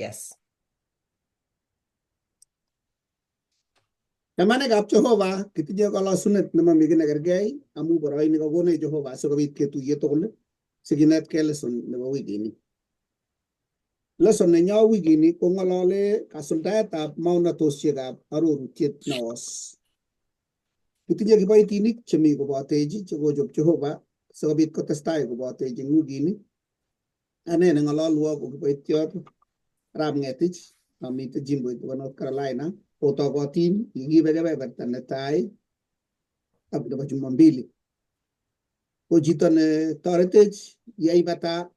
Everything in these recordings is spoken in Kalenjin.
Yes. Namane gap Jehovah kitije kala sunet nama migina gergay amu barai ni kagone Jehovah so kabit ke tu yeto kule siginet ke lesson ne wigini lesson ne nyaw wigini ko ngalale kasulta ta mauna tosye gap aruru tiet naos kitije ki bai tinik chemi ko bateji chego job Jehovah so kabit ko testai ko bateji ngugini ane ne ngalalu ko bai tiot ram ngetich amit jimbo to North Carolina otogotin yigibe bertan tai abdo bajumambili ojitone toretej yai bata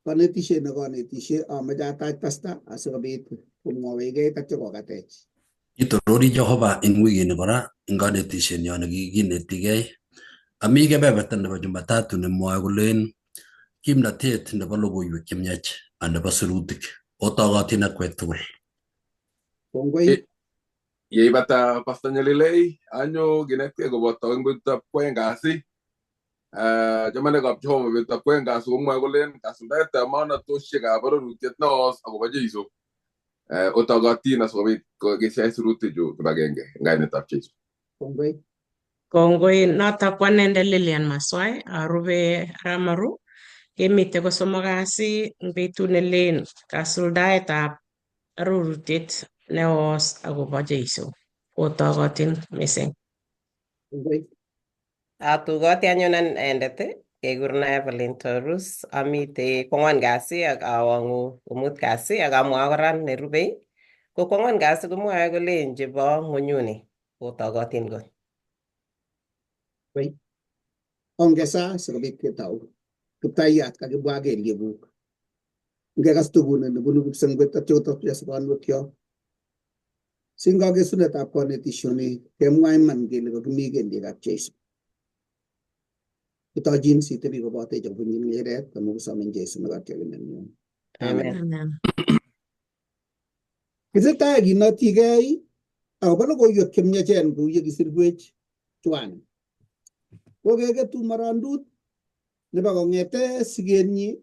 panetishe na gonetishe amajata pasta asabit kumwawege katcho gatech ito rori Jehovah in wigini kora inganetishen yon giginetigei ami kebeberta nebo Jumatatu nemwoe kolen kimnatet nebo logoiwek chemiach nebo sirutik otogotin akwek tugul. kongoi Yeibata Pastor Nyalilei anyo ginetige koboto eng betutab kwen kasi jamanekab Jehova betutab kwen kasi komwoe kolen kasuldaetab maunatoshekab bororutiet neos akobo Jeiso otogotin asikobit kesiyai sirutichu kibagenge eng kainetab Jeiso. kongoi Kongoi notok ko anendet Lilian Maswai arube Ramaru kemite kosomok kasi eng betut nelen kasuldaetab arorutiet neos akobo Jeiso otogotin mising. kongoi Atugoti anyun anendet kekurna Evelyn Torus amite kwang'wan kasi ak awang'u komut kasi ak amwa kora nerubei ko kwang'wan kasi komwoe kolen chebo ng'onyuni otogotin kot. ongesa sikobit ketau kiptayat kakibwage liebuk ngekas tugun nebunu kipsengwet ak chotok yasbanwekyo singoge sunetab konetishoni kemwa iman kele kakimi kelyekab Jeiso kitojin sitebi kobote chobunyin ng'eret amu kisomen Jeiso nekatyokinenyo. Amen. Kitesetai kinotigei akobo logoiwek chemiachen kou ye kisirwech tuan. Kokeketu marandut nebo kong'ete sigenyi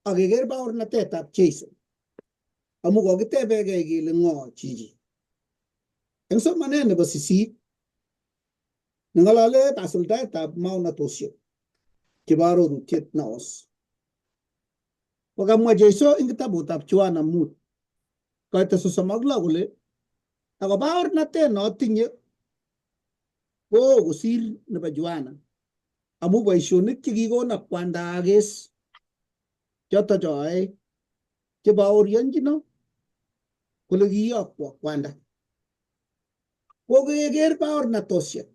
ak keker baornatetab Jeiso amu kokitebegei kele ng'o chichi. Eng somanet nebo 8 neng'olole kasuldaetab maunatoshek chebo arorutiet naos. Kokamwa Jeiso eng kitabutab Johana 5 koite 36 kole ako baornatet notinye ko kosir nebo Johana amu boisionik chekikona kwanda akes choto choe chebaorionjino kole kiyokwo kwanda. Kokeker baornatoshek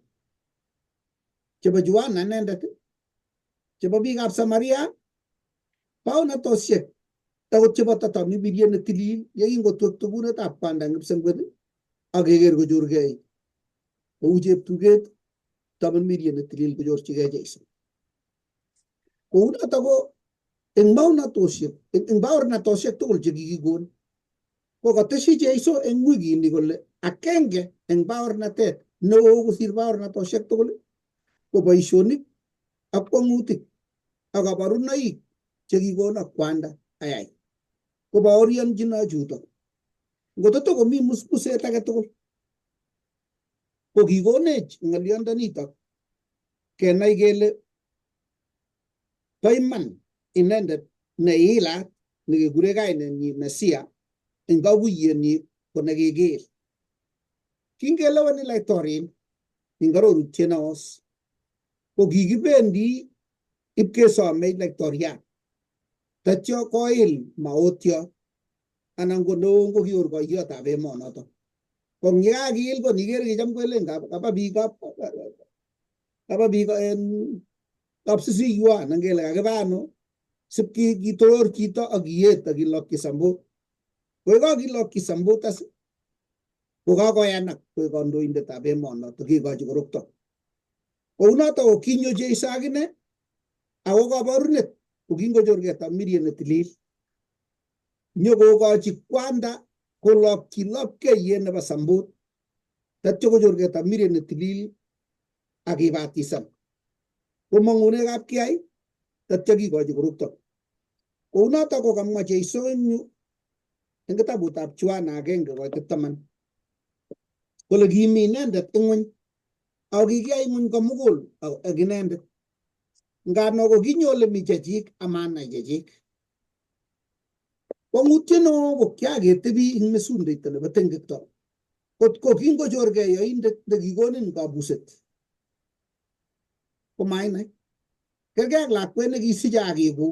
chebo Johana inendet chebo biikab Samaria baornatoshek akot chebo tatamibirie netilil yekingotwek tugunetab kwanda eng kipsengwet ak keker kochorgei kou cheptuget tamirmirie netilil kochorchigei Jeiso. Kou noto ko eng baornatoshek tugul chekikikon ko kateshi Jeiso eng wikini kole akenge eng baornatet neo kosir baornatoshek tugul ko boisionik ak kwang'utik ak kabarunoik chekikona kwanda ayai ko baorionjino chuto ngototo komi musmuset age tugul ko kikonech ng'olyondonitok kenai kele bo iman inendet neilat nekekure kainenyi Mesia eng kakuyenyi ko nekeker. Kingeleweni laitoriin eng arorutiet naos ko kikibendi ipkesomei laitoriat tatyo koil maotyo anan ko neo ko kiorkoiyotab emonoto. Kong'yekakiil ko niker kicham kwelen kaba biik kapsisiywa nangele kakiba ano sipkitoror chito ak kiyet ak kilokyi sambut. Koi kakilokyi sambut as ko kakoyanak koek kandoindetab emonoto kikochi korokto. Kounoto ko kinyo Jeiso akine ako kabarunet ko kingochorgei tamirmiriet netilil nyokokochi kwanda kolokyi lapkeiyet nebo sambut tatyo kochorgei tamirmiriet netilil ak kibatisan komong'une kapkiyai tatyo kikochi korokto. Kounoto ko kamwa Jeiso eng yu eng kitabutab Juana 1:10 kole kimi inendet eng ng'ony ako kikiyai ng'ony komugul ak inendet ngano ko kinyole mi chechik amanai chechik kwang'utiet neo ko kiaketebi eng mesundeito nebo tengekto kot ko kingochorgei yoindet nekikonin kabuset komainai kergei ak lakwet nekisiche akiko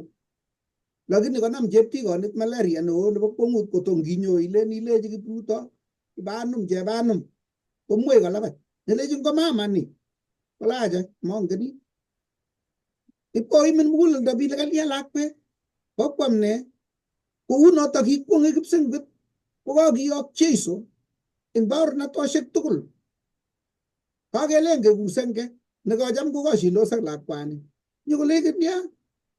lakini konam cheptikonit malaria neo nebo kwong'ut kotom kinyo ilechi kipruto ibanum chebanum komwei kolabat nelechin ko mama ni kolacha mongeni ipkoimin muguleldo bile kalya lakwet kokwam ne kou notok kikwong'e kipsengwet kokakiyok Jeiso eng baornatoshek tugul kakelen kekusenge nekocham kokashindos ak lakwani nyokolekit ya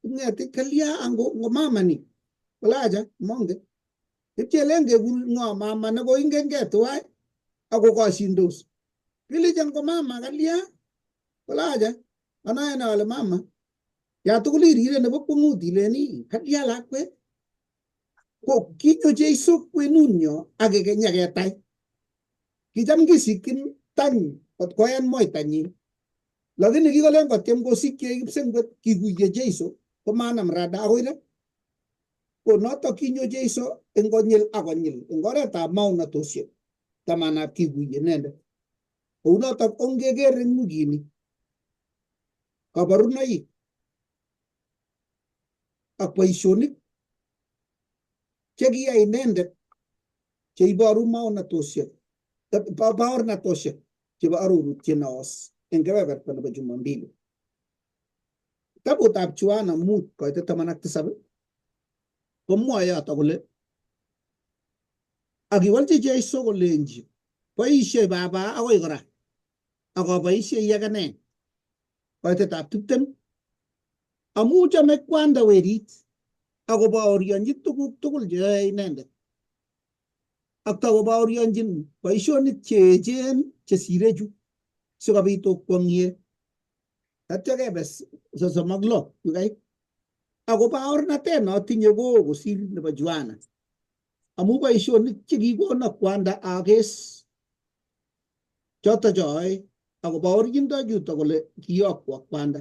ng'etik kalya ango mama ni kolacha mongen ipchelen kekur ng'o mama nekoingenkei tuwai akokashindos kilechan ko mama kalya kolacha anae ale mama ya tugul irire nebo kwong'ut ileni kalya lakwet ko kinyo Jeiso kwenunyo akekenyaketai kicham kisikyin tany kot koyan moitanyi lakini kikolen kotyem kosikyi kipsengwet kikuye Jeiso komanam rada akoi ra ko notok kinyo Jeiso eng konyil ak konyil eng oretab maunatoshek tamanab kikuye inendet kou notok ongeker eng wikini kabarunoik ak boisionik chekiyai inendet cheiboru baornatoshek chebo arorutiet naos eng kebeberta nebo Jumapili. Kitabutab Juana 5:17 komwoe yoto kole akiwolchi Jeiso kolenji boisie baba akoi kora akaboisie akane. Koitetab 20 amu chome kwanda werit akobaorionji tuguk tugul cheyoe inendet ak takobaorionjin boisionik cheechen chesire chu sikobit okwong'ie tatyo kebe 36 yukai ako baornatet notinye koo kosir nebo Juana amu boisionik chekikono kwanda akes choto choe ako baorchindo chuto kole kiyokwo kwanda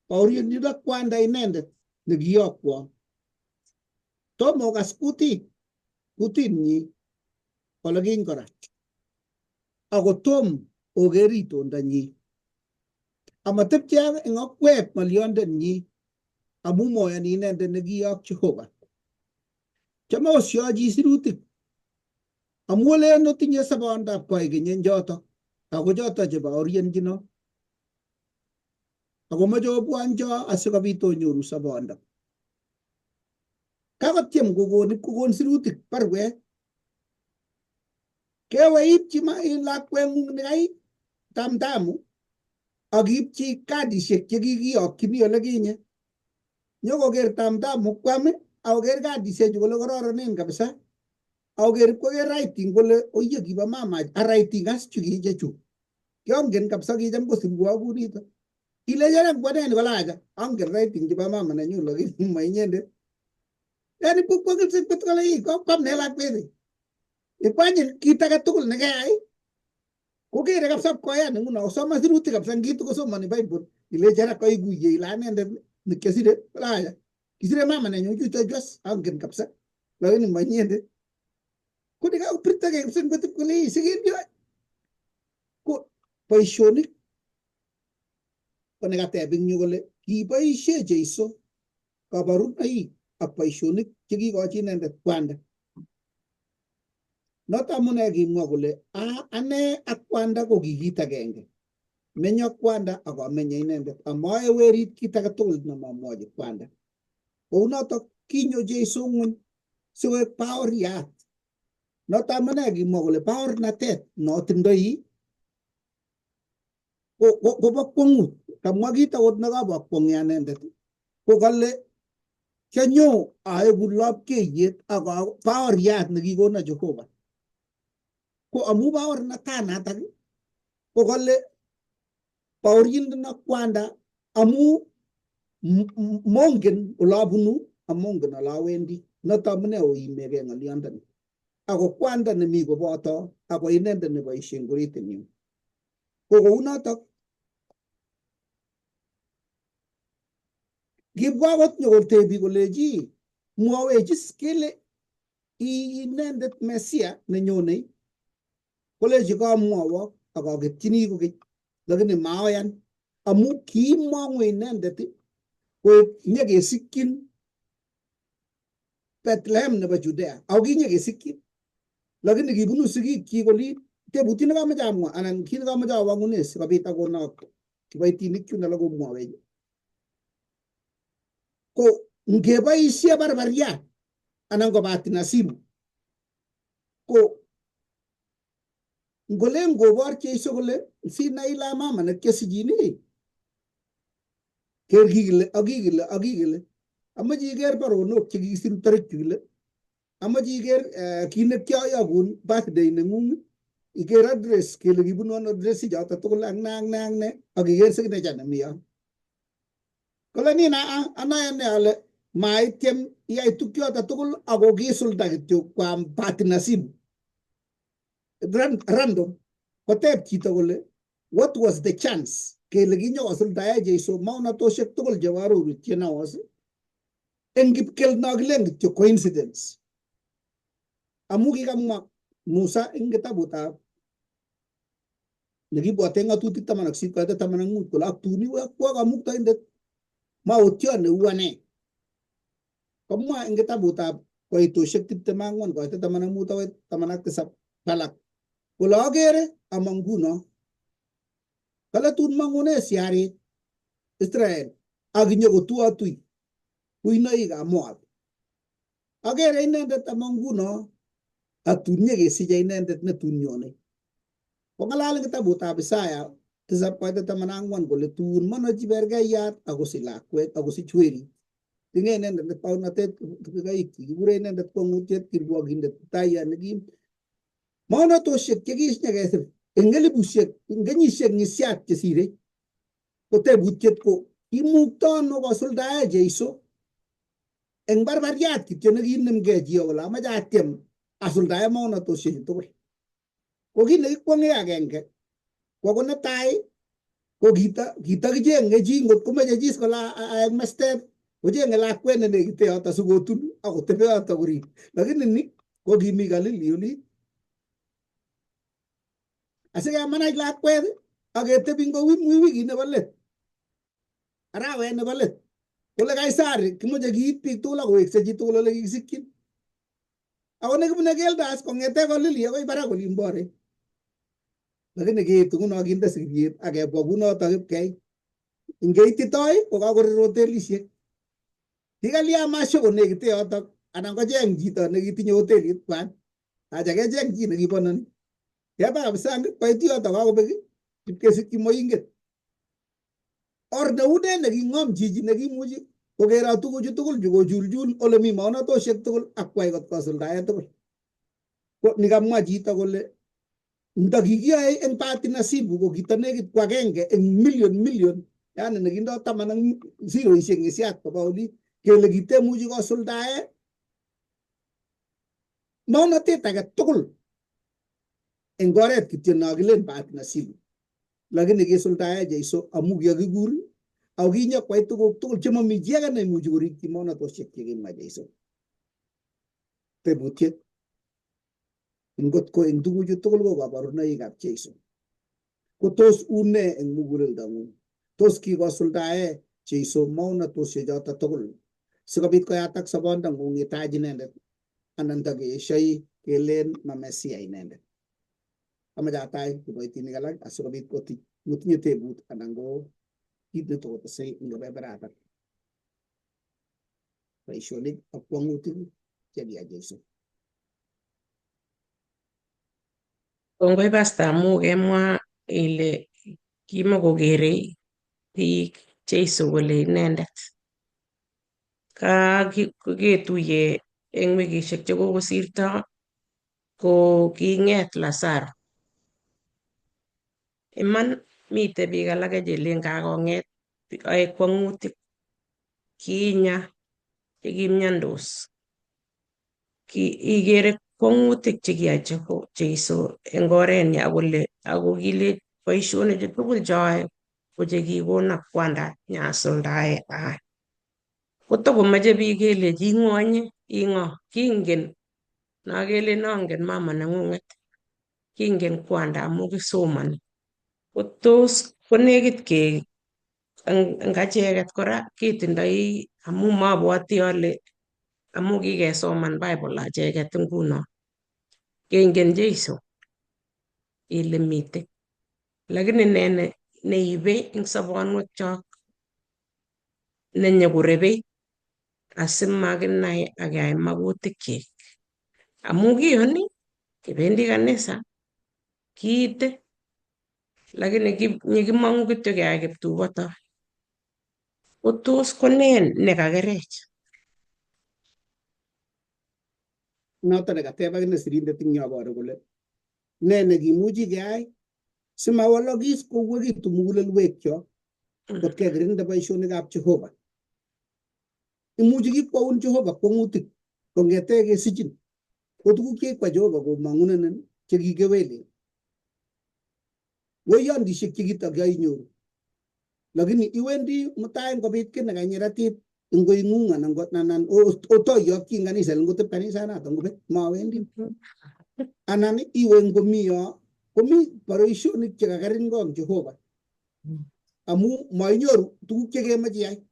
baorionjindo kwanda inendet nekiyokwo tomo okas kutinyi kole kin kora ako tom oker itondanyi amatepche eng okwek ng'olyondenyi amu moyoni inendet nekiyok Jehova chome osyochi sirutik amu olen otinye sobondab koikeny eng choto ako choto chebaorionjino ako moche obwancho asikobit onyoru sobondo kakotyem kokon sirutik barwet kewe ipchi lakweng'ung nekai tamtamu akiipchi kadishek chekikiyokyini olekinye nyokoker tamtamu kwam akoker kadishek chu kole kororonen kabisa akoker ipkoker writing kole oye kibo mama writing as chu kichechu kiongen kabisa kicham kosirwo kunito ilechana kwaneni kolacha angen writing chebo mama nenyu lakini mainyendet yani pukpokilsikwet kole kwam ne lakwet ikwanyin kit age tugul nekeyai kokere kabisa koyan nguno osoma sirutik kabisa kitu kosomani Bible ilechana kaikuye ila anendet nikesire kolacha kisire mama nenyu chuto chwas angen kabisa lakini mainyendet kudika upirta ke kipsengwet kole sikindio ko boisionik konekateb ing yu kole kiboisie Jeiso kabarunoik ak boisionik chekikochi inendet kwanda noto amune kimwa kole ane ak kwanda ko kikit agenge menyo kwanda ak amenye inendet amae werit kit age tugul nemamwochi kwanda kou notok kinyo Jeiso ng'ony sikoek baoriat noto amune kimwa kole baornatet notindoi kobo kwong'ut kamwa kit akot nekabo kwong'e anendet ko kale kianyo aeku lapkeiyet ak baoriat nekikono Jehova ko amu baornatanatak ko kale baorindo kwanda amu mongen olabunu amongen olawendi noto amune oimegei ng'olyondoni. Ako kwanda nemi koboto ako inendet neboisien koritinyu. Ko kounotok kibwa akot nyokotebi kolechi mwawech kele inendet Mesia nenyonei, kolechi kamwowok akaketyini kokeny, lakini maoyan amu kiimong'u inendet koek nyekesikyin Bethlehem nebo Judea, ako kinyekesikyin lakini kibunu sigikchik olin. Tebutiet nekamache amwa anan kit nekamache awang'une sikobit akonok kiboitinik chun alak komwowech, ko ngeboisie barbariat anan ko bahati nasibu, ko ngolen ngobor Jeiso kole sinai ila mama nekiasichin ker kikile akikile akikile, amache iker baronok chekikisir tarik kile, amache iker kit nekiayokun birthday neng'ung, iker address kele kibunu ano address ichoto tugul ak ne ak ne ak ne, ak iker signature nemi yo. Kole nina anae ne ale maityem iyai tukyoto tugul ako kisulda kityo kwam bahati nasibu random. Koteb chito kole what was the chance kele kinyokosuldae Jeiso maunatoshek tugul chebo arorutiet naos eng kipkel nokilen kityo coincidence. Amu kikamwa Musa eng kitabutab nekibwote ng'atutik 18:15 kole ak tun iwekwo kamuktaindet mautyo neu ane. Komwa eng kitabutab Koitoshek 24:15-17 balak kole akere ama nguno kale tun mang'une siarit Israel ak inyokotuatui kuinoikab Moab. Akere inendet ama nguno ak tun nyekesiche inendet netun nyone. Kong'alal eng kitabutab Isaya 7:14 kole tun manochi bergeiyat akosich lakwet akosich werit. Tinye inendet paunatet kikure inendet kwang'utiet kirwogindet Kiptayat nekim. Maunatoshek chekinyekesir eng elipushek eng kenyisiek ng'isiat chesire, ko tebutiet ko imukto ano kosuldae Jeiso eng barbariat kityo nekinemgei chi kole amache atyem asuldae maunatoshek tugul. Ko kit nekikwong'e agenge ko ko netai ko kitakicheng'e chi ngot komeche chi kole aek mestet kocheng'e lakwet nenekite yoto sikotun akotebe yoto korib, lakini ni ko kimi Galili oli asikemanach lakwet aketebi ngo wikit nebo let, arawet nebo let, kole Kaisari kimoche kiit biik tugul akowekse chi tugul ole kikisikyin. Ako nekibune keldo as kong'ete Galili akoi barak olin bore, lakini keitu nguno kinde sigiryet akebwa kunoto kipkei. Ngeititoi ko kakorir hotelisiek. Kikalya masho konekite yotok anan kocheng chito nekitinye hotelit kwan, acha kecheng chi nekibanani. Keba kabisa koit yotok kakobek ipkesikyi moinget. Or neune neking'om chichi nekimuchi kokero tuguchu tugul chu kochulchul ole mi maunatoshek tugul ak kwai kot kosuldae tugul. Ko nikamwa chito kole ndakikiyoe eng bahati nasibu ko kitanekit ko agenge eng million, yani nekindoi 10 ak zeroishek ng'isiat koba oli kele kitemuchi kosuldae maunatet age tugul eng oret kityo nakilen bahati nasibu, lakini kisuldae Jeiso amu kiakikur ako kinyokwai tuguk tugul chemami chi age neimuchi korikyi maunatoshek chekimwa Jeiso. Tebutiet ngot ko eng tuguchu tugul ko kabarunoikab Jeiso, ko tos une eng muguleldang'ung? Tos kikosuldae Jeiso maunatoshek choto tugul sikobit koyatak sobondang'ung itach inendet, anan takeeshoi kelen ma Mesia inendet? Amache atach kiboitinik alak asikobit kotinye tebut anan ko kit netokotesei eng kebeberatan boisionik ak kwang'utik chekiyai Jeiso. Kongoi Pastor amu kemwa ile kimakokere biik Jeiso kole inendet. Ketuye eng wikishek chekokosirto ko king'et Lazaro. Iman mite biik alake chelen kakong'et ae kwang'utik kinya chekimyandos. igere kwongutik chekiyoe Jeiso eng orenyi ako kile boisionik tugul choyoe ko chekikona kwanda nyasuldae kotokomeche biik kelechi ing'onye ing'o kingen nakele nangen mama neng'ung'et kingen kwanda amu kisomani ko tos konekit ke eng acheket kora ketindoi amu mabwoti ale amu kikesoman Bible acheket nguno kengen Jeiso ile mitei lakini neibe eng sobonwekchok nenyokorebei asimakinai akeyai makutikchik amu kiyoni kibendi kanisa kiite lakini nyekimong'u kityo keyai kiptubotoi ko tos konen nekakerech noto nekateb akine sirindet ing yoboru kole ne nekimuchi keyai simawalokis kouwekitu mugulelwekchok kot kekirinda boisionikab Jehova. Imuchi kikwaun Jehova kwong'utik kong'ete kesichin ko tuguk chekwa Jehova komong'unenin chekikewelen woyondisiek chekitakinyoru lakini iwendi mutai ngobit ki nekanyiratit ing koing'ung anan otoiyokyi ing kanisa ngotep kanisanato ngobet mawendi anan iwe ngomiyo komi boisionik chekakarin kong Jehova amu mainyoru tuguk chekemoche iyai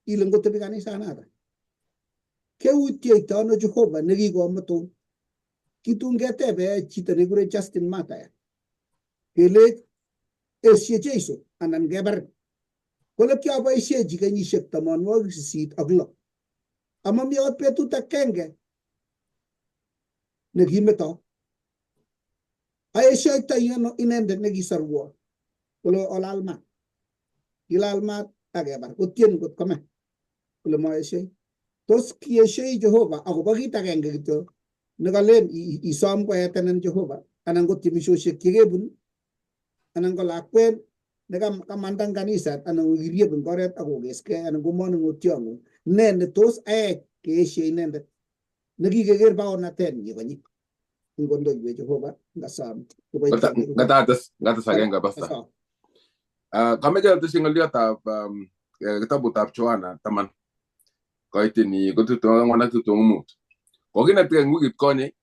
ile ngotebi kanisanato keutieito ano Jehova nekikomutun kitun ketebe chito nekure Justin Mataya kele esye Jeiso anan kebar kole kioboisiechi kenyisiek 86 amami ot betut agenge nekimeto aesyoitoi ano inendet nekisorwo kole olal mat kilal mat akebar kotien kot kome kole maesyoi tos kiesyoi Jehova akobo kit agenge kityo nekalen isom koetenen Jehova anan ko timisosiek chekebun anan ko lakwet nekamanda eng kanisa anan kirieb eng oret akokeskei anan ko manung'otiong'ung ne netos aech keesye inendet nekikeker baonatenyi konyi ngondoiwech Jehova ngasom ngatates agenge basta kameche ateshi ng'oliotab kitabutab Johana 10 koitini ko 24 kokinetkei eng wikit konye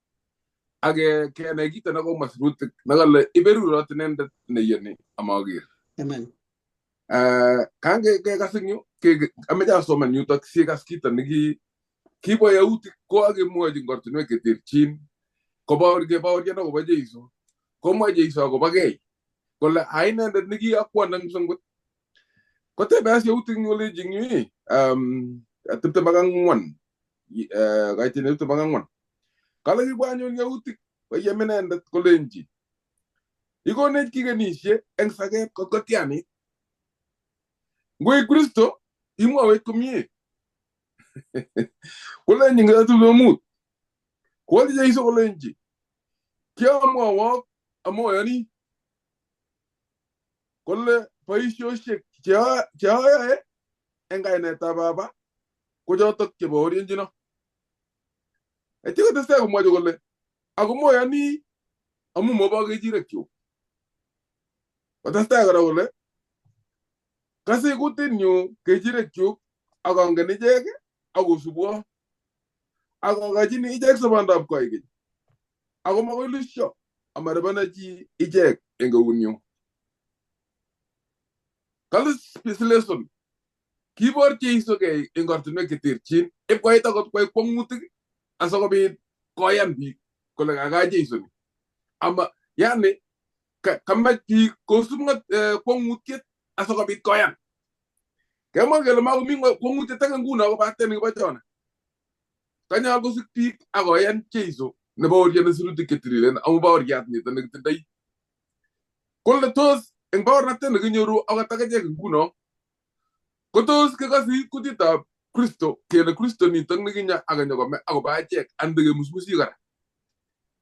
ak kenai kito nekomwa sirutik nekale iberurot inendet neyoni amaker. Amen. Kangekas eng yu ameche asoman yutok sikas kito kibo yautik ko akemwochi eng ortinwek cheterchin kebaorian akobo Jeiso komwa Jeiso akobo gei kole inendet nekiakwon eng msongot kotebe as yautik ngolechi eng yu 24 kaitini 24 kale kibwa anyun yautik koyem inendet kolenji ikonech kikenishe eng saket kotianit ngoi Kristo imwawech komie kolenji ngatulomut kwolji Jeiso kolenji kiamwawok amoyoni kole boisiosiek cheayoe eng kainetab Baba ko chotok chebaorienjino etyo kotestai komwochi kole ako moyoni amu mobo kechirekyuk kotestai kora kole kase kutinyu kechirekyuk akangen ichek akosubwo akokachini ichek sobondab koikeny ako makoi lusyo amaribana chi ichek eng eunyu kale lesson kibor Jeiso gei eng ortinwek cheterchin ipkoit akot kwai kwong'utik asikobit koyan biik kole kaka Jeiso ni ama yani kamach biik kosub kwong'utiet asikobit koyan kemwa kele makomi kwong'utiet age nguno kobate nikibo Jona kanyal kosub biik akoyan Jeiso nebaoriani sirutik chetiriren amu baoriat nito nekitindoi kole tos eng baornatet nekinyoru akot akachek nguno kotos kekasi kutitab Kristo kele Kristo nitok nekinya akanyokome akobo achek andekemusmusi kora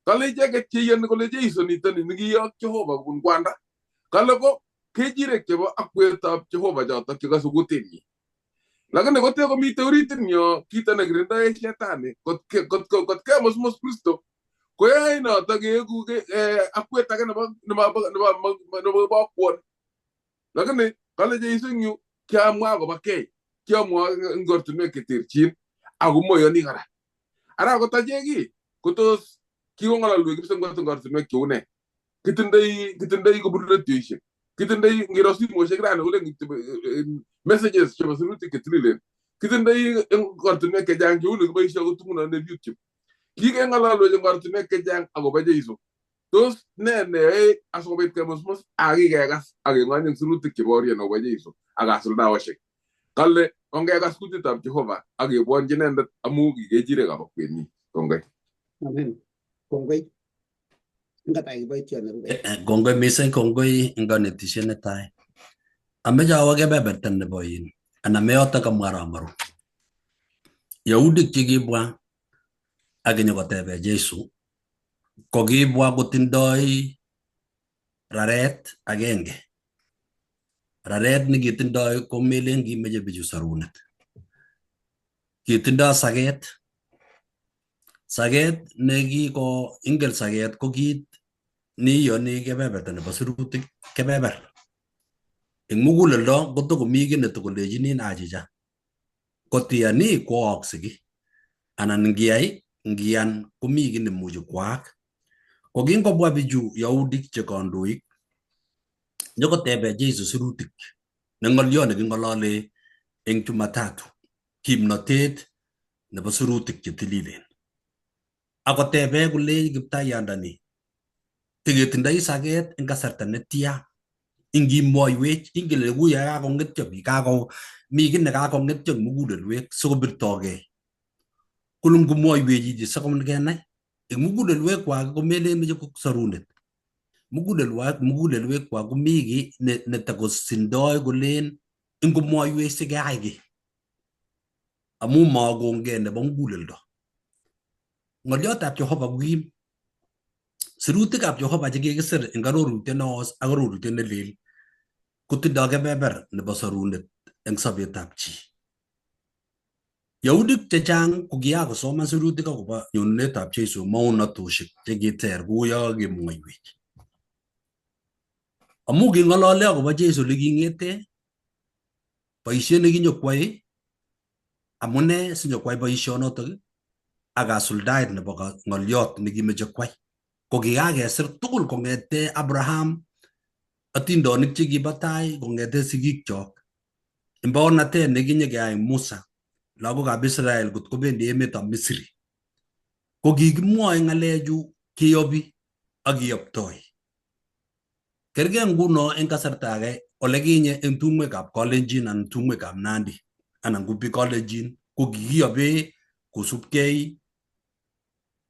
kale icheket cheiyoni kole Jeiso nitoni nekiyok Jehova kobun kwanda kale ko kechirek chebo akwetab Jehova chotok chekase kutinyi Lakini kote komite oritin yo kito nekirindoe shetani kot kemusmus Kristo koyae noto keeku akwet age nebo bokwon. Lakini kale Jeiso eng yu kiamwa akobo kei, kiamwa eng ortinwek cheterchin ako moyoni kora. Ara kotajeki kotos kikong'ololwech kipsengwet eng ortinwek cheu ne. Kitindoi kobun redioishek, kitindoi ngiro simoishek rani kule messages chebo sirutik chetililen, kitindoi eng ortinwek chechang cheu nekiboishe akot nguno YouTube. Kikeng'ololwech eng ortinwek chechang akobo Jeiso. Tos ne neyoe asikobit kemusmus akikekas akeng'ony eng sirutik cheborien akobo Jeiso ak kasuldaoshek. Kale ongekas kutitab Jehova akebwonchi inendet amu kikechirek abakwenyi. Kongoi. Amen. Kongoi. Kongoi mising, kongoi eng kanetisiet netai. Ameche awo kebeberta nebo in anan meyoto kamwa Ramaru. Yahudik chekibwa ak nyokotebe Jeiso kokibwa kotindoi raret agenge. Raret nekitindoi komelen kimeche bichu sarunet. Kitindoi saket. Saket nekiko ingel saket ko kit niyoni kebeberta nebo sirutik kebeber. Eng muguleldo kotokomi kit netokolechinin achicha. Kotiyani kwaakse ki. Anan ngiyan komi kit nemuchi kwaak. Kokingobwa bichu Yahudik che kandoik nyokotebe Jeiso sirutik ne ng'olyo neking'olole eng Jumatatu kimnotet nebo sirutik chetililen. Akotebe kole Kiptayandani tiketindoi saket eng kasarta netya ingimwoiwech ingele kuya kakong'etyo biik mi kit nekakong'etyo eng mugulelwek sikobirtogei. Kole ngomwoiwech ichi sikenai eng mugulelwekwak komelen meche sarunet. Mugulelwekwak komi ki netakosindoi kolen ingomwoiwech sikeyai ki amu makongei nebo muguleldo. Ng'oliotab Jehova kukim. Sirutikab Jehova chekikisir eng arorutiet neos ak arorutiet nelel kotindoi kebeber nebo sarunet eng sobetab chi. Yahudik chechang kokiakosoman sirutik akobo nyonunetab Jeiso maunatoshek chekiter kouyo kakemwoiwech. Amu king'olole akobo Jeiso leking'ete boisiet nekinyokwai amune sinyokwai boisionotok ak kasuldaet nebo ng'oliot nekimeche kwai. Ko kikakesir tugul kong'ete Abraham, atindonik chekibo tai kong'ete sigikchok, imbaonatet nekinyekeyai Musa, lagokab Israel kot kobendi emetab Misri. Ko kikimwoe ng'alechu keyobi ak kiyoptoi. Kergei nguno eng kasarta age olekinye eng tumwekab Kalenjin anan tumwekab Nandi anan Kubi Kalenjin ko kikiyobe kosubkei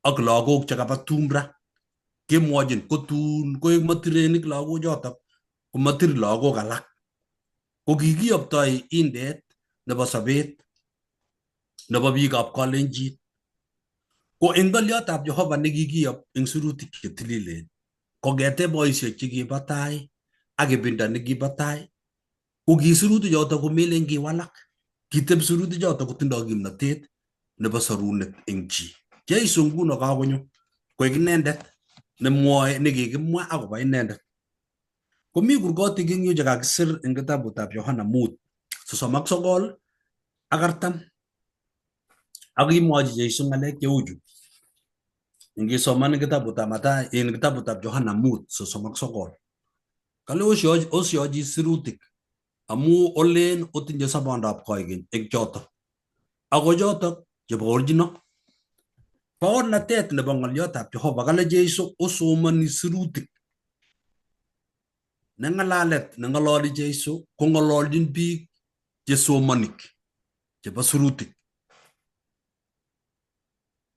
ak lagok chekaba tumra. Kemwochin kotun koek matirenik lagochotok komatir lagok alak. Ko kikiyoptoi indet nebo sobet nebo biikab Kalenjin. Ko eng ng'oliotab Jehova nekikiyop eng sirutik chetililen kong'ete boisiek chekibo tai ak ibinda nekibo tai ko kisirutik chotok komelen kiwalak. Kiteb sirutik chotok kotindoi kimnotet nebo sarunet eng chi. Jeiso nguno kakonyo koek inendet nemwoe nekikimwa akobo inendet. Komi kurgotik eng yu chekakisir eng kitabutab Yohana 5:39 ak 40. Akimwochi Jeiso ng'alek cheu chu. Ngisoman eng kitabutab Mathayo eng kitabutab Yohana 5:39. Kale osyochi sirutik amu olen otinye sobondab koigeny eng chotok. Ako chotok chebo original. Baornatet nebo ng'oliotab Jehova kale Jeiso osomani sirutik. Ne ng'alalet ne ng'ololi Jeiso ko ng'ololjin biik chesomanik chebo sirutik.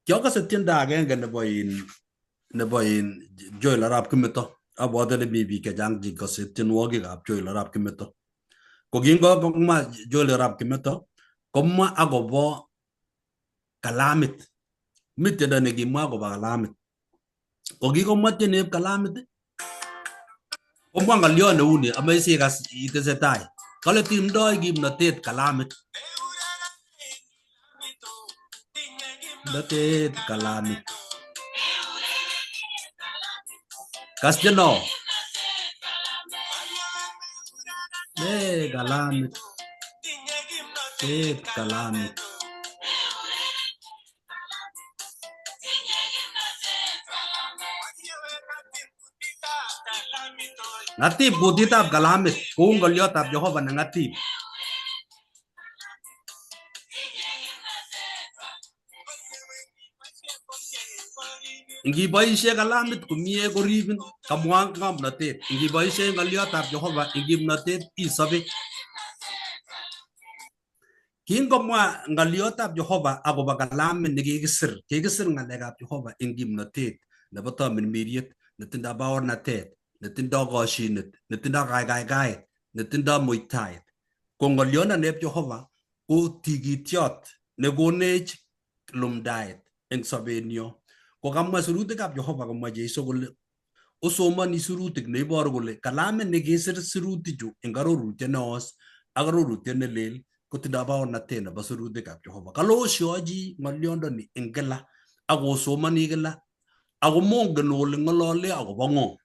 Kiakase tiendo agenge nebo Joel Arap Kimeto. Abwate le mi biik chechang chekase tienwogikab Joel Arap Kimeto. Ko kingomwa Joel Arap Kimeto komwa akobo kalamit. Mi tiendo nekimwa akobo kalamit. Ko kikomwa tieneb kalamit komwa ng'oliot neuni amache sikas itesetai. Kale tindoi kimnotet kalamit. kimnatet kalamit. Kasjeno. Kalamit. Kalamit. Ngatib kutitab kalamit. Kung golyotab Jehovah na ngatib. Ingiboishe kalamit kumie koribin kamwa ngomnotet. Ingiboishe ngolyotab Jehovah ing kimnotet isobe. Kingomwa ngolyotab Jehovah akobo kalamit nekikisir. Kikisir ngalekab Jehovah ing kimnotet nebo tamirmiriet netindoi baornatet, netindoi koshinet, netindoi kaikaikai, netindoi muitaet. Ko ngolyonotab Jehovah ko tikityot nekonech lumdaet eng sobenyo. Ko kamwa sirutikab Jehovah komwa Jeiso kole osomani sirutik neiboru kole kalamit nekisir sirutichu eng arorutiet neos ak arorutiet nelel kotindoi baornatet nebo sirutikab Jehovah. Kalosyochi ngolyondoni eng kila akosomani kila ako mongen ole ngolole akobo ngo.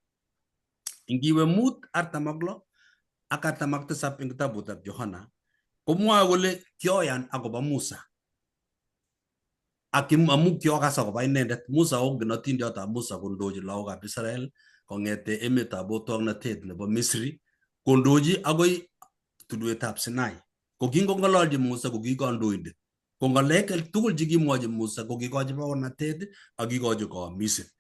Ingiwe 5:46 ak 47 eng kitabutab Yohana komwoe kole kioyan akobo Musa. Amu kiokas akobo inendet. Musa ongen atindiotab Musa kondochi lagokab Israel kongete emetab otwognatet nebo Misri kondochi agoi tulwetab Sinai. Ko kingongololchi Musa ko kikandoindet. Ko ngalek tugul chekimwochi Musa ko kikochi baornatet ak kikochi koomiset.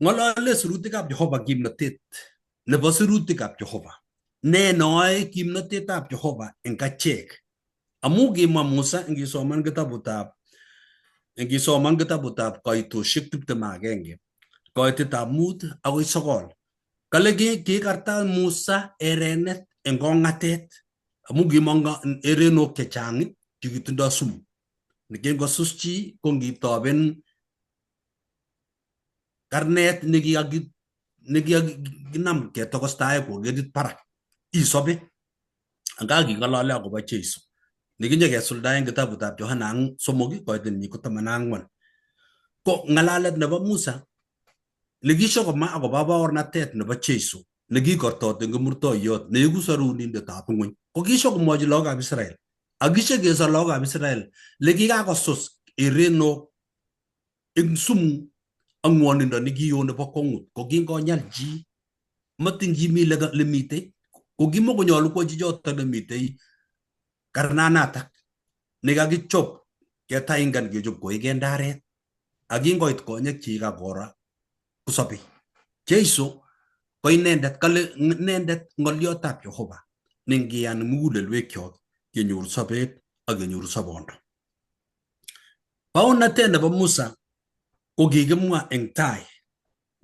Ngolole sirutikab Jehovah kimnotet nebo sirutikab Jehovah. Ne noe kimnotetab Jehovah eng achek. Amu kimwa Musa ngisoman kitabutab Koitoshek 21 koitetab 5 agoi 9 kale kikarta Musa erenet eng kongatet amu kimong erenok chechang chekitindoi sumu. Nekingosus chi ko ngitoben karnet nekikinam ketokostae koketit barak isobe. Anga kingolole akobo Jeiso nekinye kesuldaen kitabutab Yohana 3 koitenyi ko 14. Ko ngalalet nebo Musa nekisho koma akobo baornatet nebo Jeiso nekikortot eng kimurtoiyot neiku sorunindetab ngwony. Ko kisho komwochi lagokab Israel. Akishe kesor lagokab Israel lekikakosus erenok eng sumu ak ngwonindo nekiyo nebo kongut. Ko kingonyal chi matin kimi lemitei. Ko kimokonyolu kwo chichoto lemitei karnanatak nekakichop ketaingan kechop koike ndaret. Akingoit konyek chi kakora kusobe. Jeiso ko inendet kale inendet ngolyotab Jehovah nengiyan mugulelwekyok kenyoru sobet ak kenyoru sobondo. Baornatet nebo Musa ko kikimwa eng tai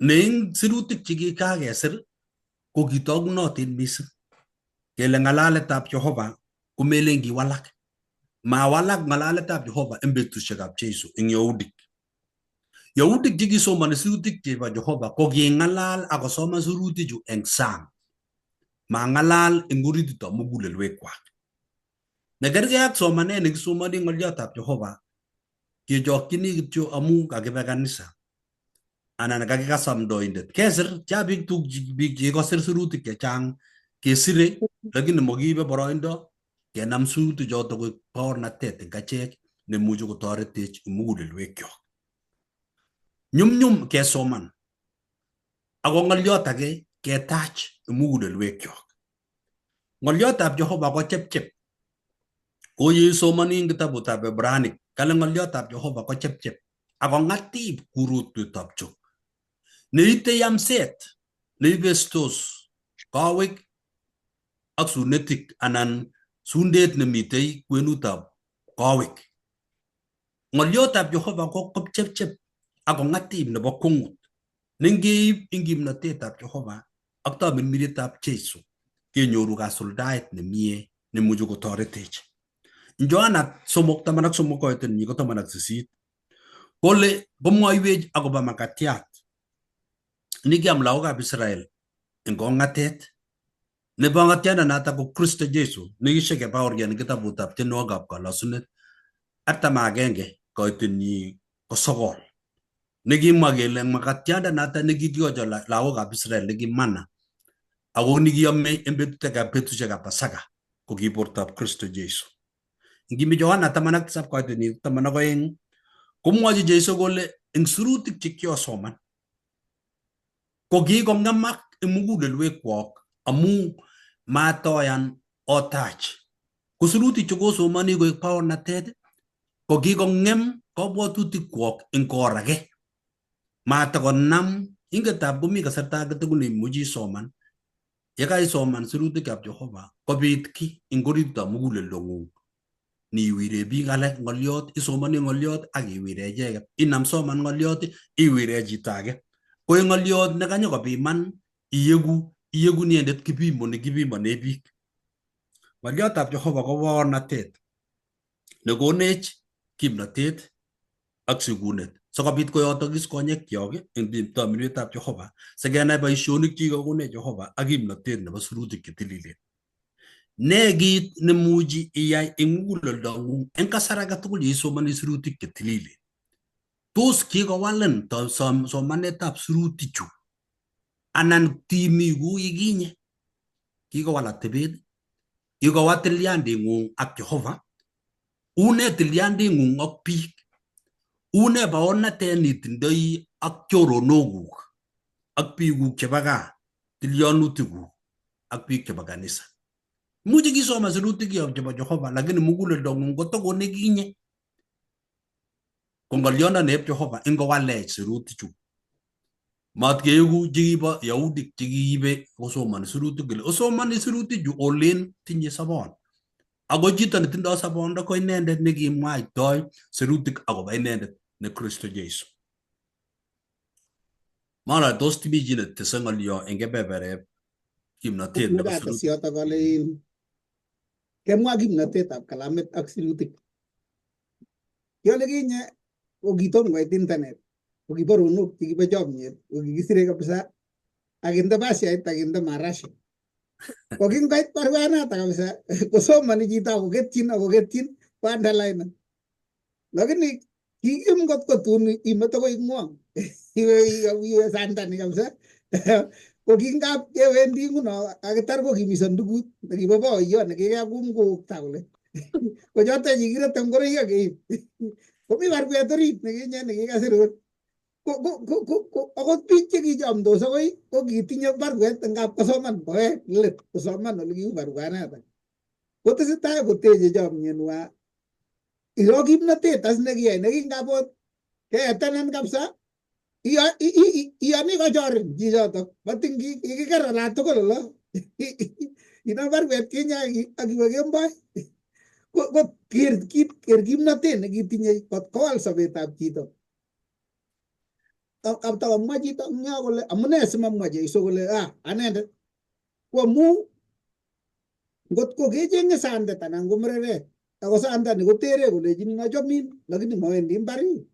ne eng sirutik chekikakesir ko kitogunotin mising. Kele ngalaletab Jehovah kumelen kiwalak. Mawalak ngalaletab Jehovah eng betusiekab Jeiso eng Yahudik. Yahudik chekisomani sirutik chebo Jehovah ko kingalal akosoman sirutichu eng sang. Mangalal eng oritito mugulelwekwak. Nekergei ak somanet nekisomani ngolyotab Jehovah kechokchini kityo amu kakibe kanisa anan kakikas amdoindet. Kesir cha biik chekikosir sirutik chechang kesire lakini mokiibe boroindo kenam sirutik choto koek baornatet eng achek nemuchi kotoretech eng mugulelwekyok. Nyumnyum kesoman ako ngolyot age ketach eng mugulelwekyok. Ngolyotab Jehovah ko chepchep. Ko yeisomani eng kitabutab Ibranik kale ngolyotab Jehovah ko chepchep ako ngatib kurutwetab chok. Neite yamset neibestos kawek ak sunetik anan sundet nemitei kwenutab kawek. Ngolyotab Jehovah ko chepchep ako ngatib nebo kongut. Nengeib ing kimnotetab Jehovah ak tamirmirietab Jeiso kenyoru kasuldaet nemie nemuchi kotoretech. Johanna 3:13 koitenyi ko 18 kole komwoiwech akobo makatiat nekiam lagokab Israel eng kongatet. Nebo ngatiandanoto ko Kristo Jeiso nekisheke baorian eng kitabutab Tienwogikab Kalosunet 41 koitenyi ko 9 nekimwa kele makatiandanato nekitiocho lagokab Israel nekimana ako nikiyome en betusiekab Pasaka ko ki bortab Kristo Jesu. Ngimi Yohana 17 koitenyi 12 komwochi Jesu kole eng sirutik chekiosoman ko kikong'emak eng mugulelwekwok amu matoyan otach. Ko sirutik chekosomoni koek baornatet ko kikong'em kabwatutikwok eng kor age. Matakonam ingetab komi kasarta age tugul imuchi isoman. Yekaisoman sirutikab Jehova kobit ki eng oritab muguleldong'ung niwire biik alak ng'oliot, isomoni ng'oliot ak iwire icheket. Inam soman ng'oliot iwire chito age. Ko eng ng'oliot nekanyo kopiman iyeku inyendet kipimo nekipimone biik. Ng'oliotab Jehova ko baornatet nekonech kimnatet ak sigunet sikobit koyotokis konyekyok eng tamirmiritab Jehova sikenai boisionik chekakonech Jehova ak kimnatet nebo sirutik chetililen. Ne kit nemuchi iyai eng muguleldong'ung eng kasar age tugul yeisomoni sirutik chetililen? Tos kikowalin somanetab sirutichu anan timiku ikinye? Kikowal atebet? Kikowal tilyanding'ung ak Jehova? Une tilyanding'ung ak biik? Une baornatet nitindoi ak choronokuk ak biikuk chebo gaa, tilyanutikuk ak biik chebo kanisa? Muche kisoman sirutik chebo Jehova lakini muguleldong'ung kotokonekinye. Ko ng'olyondoneb Jehova ingowalech sirutichu. Matkeigu chekibo Yahudik chekiibe kosomani sirutik kole osomani sirutichu olen tinye sobon. Ako chito netindoi sobondo ko inendet nekimwaitoi sirutik akobo inendet ne Kristo Jesu. Mara tos timi chi netese ng'olyo eng kebebereb kimnatet nebo sirutik. Kemwa kimnatetab kalamit ak sirutik. Yole kinye ko kitom koit internet, ko kiboronok chekibo chomnyet, ko kikisire kabisa akinde pasiait akinde marasha. Ko kingoit barwanata kabisa kosomani chito akoketyin ko underline. Lakini kikim kot kotun imete koik ng'wong iwe sandani kabisa. Ko kingap kewendi nguno akitar ko kimi sandukut nekibo boiyot nekikekum kookta kole. Ko choto chikirete ngoroik akeib. Komi barwet orit nekinye nekikasir. Akot biik chekichomdos akoi ko kitinye barwet ngap kosoman boet let kosoman ole kiu barwanata. Kotesetai koteche chomnyenwa. Iro kimnatet as nekiyai nekingapot keetanan kabisa. Iyoni kochorin chichotok. Matin kikiker ola tugul olo. Ino barwet kinya akiwe kemboi. Ko ker kimnatet nekitinye kot kowal sobetab chito. Kapta komwa chito nya kole amune simamwa Jeiso kole anendet ko amu ngot ko kechenge sandet anan ko mureret ako sandani kotere kolechini machomin lakini mawendi mbari.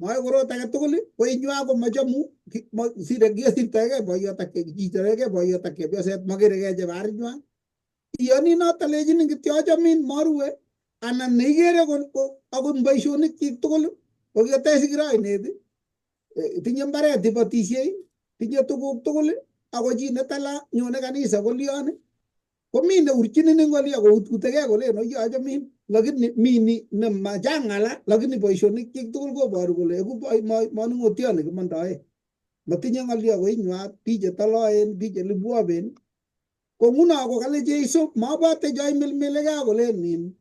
Moe korot age tugul ko inywa ko machamu sirege boiyot ak kichirege boiyot ak chepyoset makerege che barinywa. Iyoni noto lechini kityo achamin marue anan neigere ko akot boisionik chik tugul ko kiyotesikiro ainet. Tinye mbaret ibotisiei, tinye tuguk tugul ako chi netala nyone kanisa kolyon komi neurchinin ngolyo koututege kolen oye achamin lakini mini nemachang ng'ala lakini boisionik chik tugul koboru kole eku manung'otiot nekimondoe. Matinye ng'olyo koinywa biik chetoloen, biik chelibwoben. Ko nguno ko kale Jeiso mabote cho imilmilige kolen nin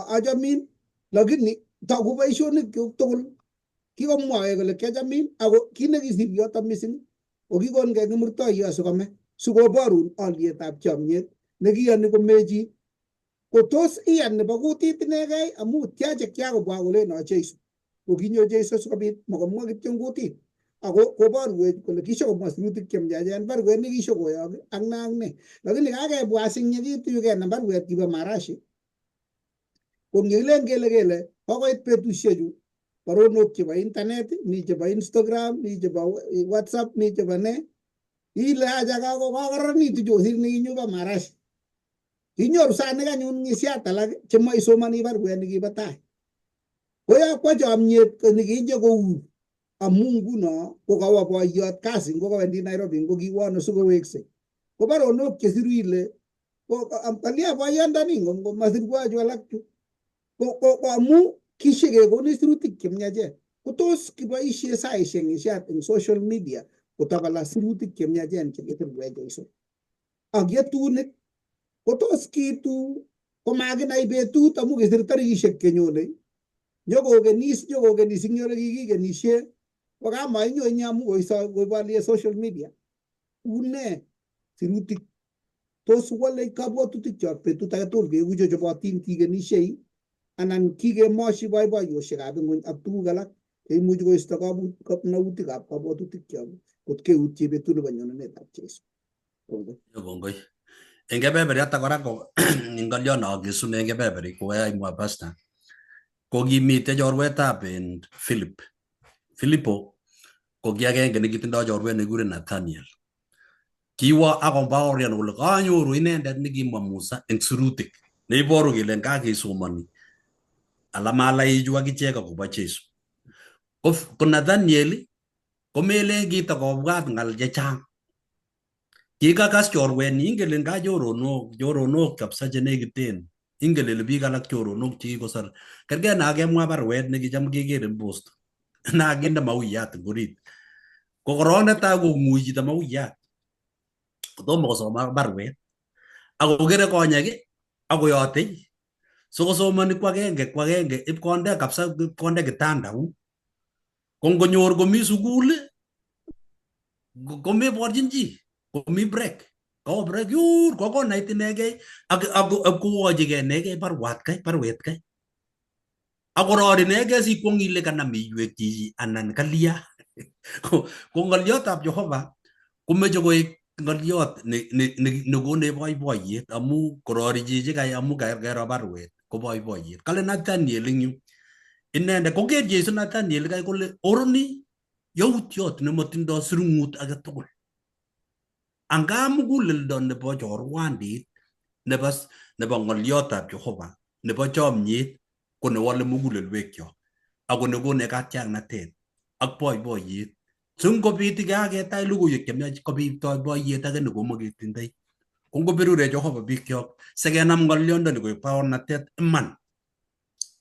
achamin lakini toku boisionik chuk tugul. Kikomwoe kole kiachamin ako kit nekisiryoto mising ko kikonkei kimurtoiyot sikome sikoborun olyetab chomyet nekiyoni komechi. Ko tos iyan nebo kutit inegei amu tyache kyakobwa koleno Jeiso. Ko kinyo Jeiso sikobit makomwa kityo kutit. Ako koborwech kole kishokomwa sirutik chemyachen barwet nekishokoyok ak ne. Lakini kakebwa sing'yekitu yu kenam barwet kibo marashi. Ko ngilen kele kokoit betusiechu baronok chebo internet, mi chebo Instagram, mi chebo WhatsApp, mi chebo ne. Ile aja kakoronitu chosir nekinyu bo marashi. Kinyoru sait nekanyun ng'isiat alak chemaisomani barwet nekibo tai. Koya kwa chamnyet nikinje kou amu nguno ko kawa boiyot kasi ngokawendi Nairobi ngokiwono sikowekse ko baronok chesiru ile kalia boyondoni ngomasirwochu alak chu ko amu kishekekoni sirutik chemyachen ko tos kiboisie saishek ngishat eng social media kotabala sirutik chemyachen chekisirwech Jeiso ak yetunik ko tos kiitu komakinai betut amu kisir tarikishek chenyone nyokokenis nyole kikikenishe kokamainyo amu koibolie social media une sirutik tos wale kabwatutik chok betut age tugul keiku chochobotin kikenishei anan kikemoshi boiboiyoshek ab ing'ony ak tuguk alak cheimuchi koisto nautik ab kabwatutik chok kot keutye betut nebo nyonunet ab Jeiso. Kongoi. En kebeberi hata kora ko ngolyo no kesune en kebeberi ko imwa pastor ko kimite chorwetab en Philippo ko kiagenge nekitindoi chorwet nekikuren Nathaniel. Kiwo akobaorian kole kanyoru inendet nekimwa Musa eng sirutik neiboru kele kakesomoni alamalaichu akichek akobo Jeiso. Ko Nathaniel komelen kitakobwat ngal chechang. Kikakas chorwenyi ingelen ka choronok kabisa chenekiten ingelen biik alak choronok chekikosor kerge na kemwa barwet nekicham kekere en post na kinde mauyat ngorit ko korong netai komuchi chito mauyat kotomo kosoma barwet akokere konyek akoyote sikosomoni kwagenge ip konde kabisa konde kitanda ko ngonyor komi sukul komeborchin chi komi break ko break yur ko konait inegei ak kowochige inegei barwet kai akoror inegei sikwong ile kanam iywek chichi anan kalia ko ngolyotab Jehova komeche koek ngolyot nekone boiboiyet amu korori chichi kai amu kero barwet ko boiboiyet. Kale Nathaniel eng yu inendet koker Jeiso Nathaniel kai kole oroni yautyot nemotindoi sirungut age tugul. Anga muguleldo nebo chorwandit nebo ngolyotab Jehova nebo chomnyet ko newole mugulelwekyok ako nekone katyaknatet ak boiboiyet. Singobit kaketach logoiwek chemiach kobit boiboiyet age nekomaketindoi. Ko ngobirure Jehova bikyok sikenam ngolyondoni koek baornatet iman.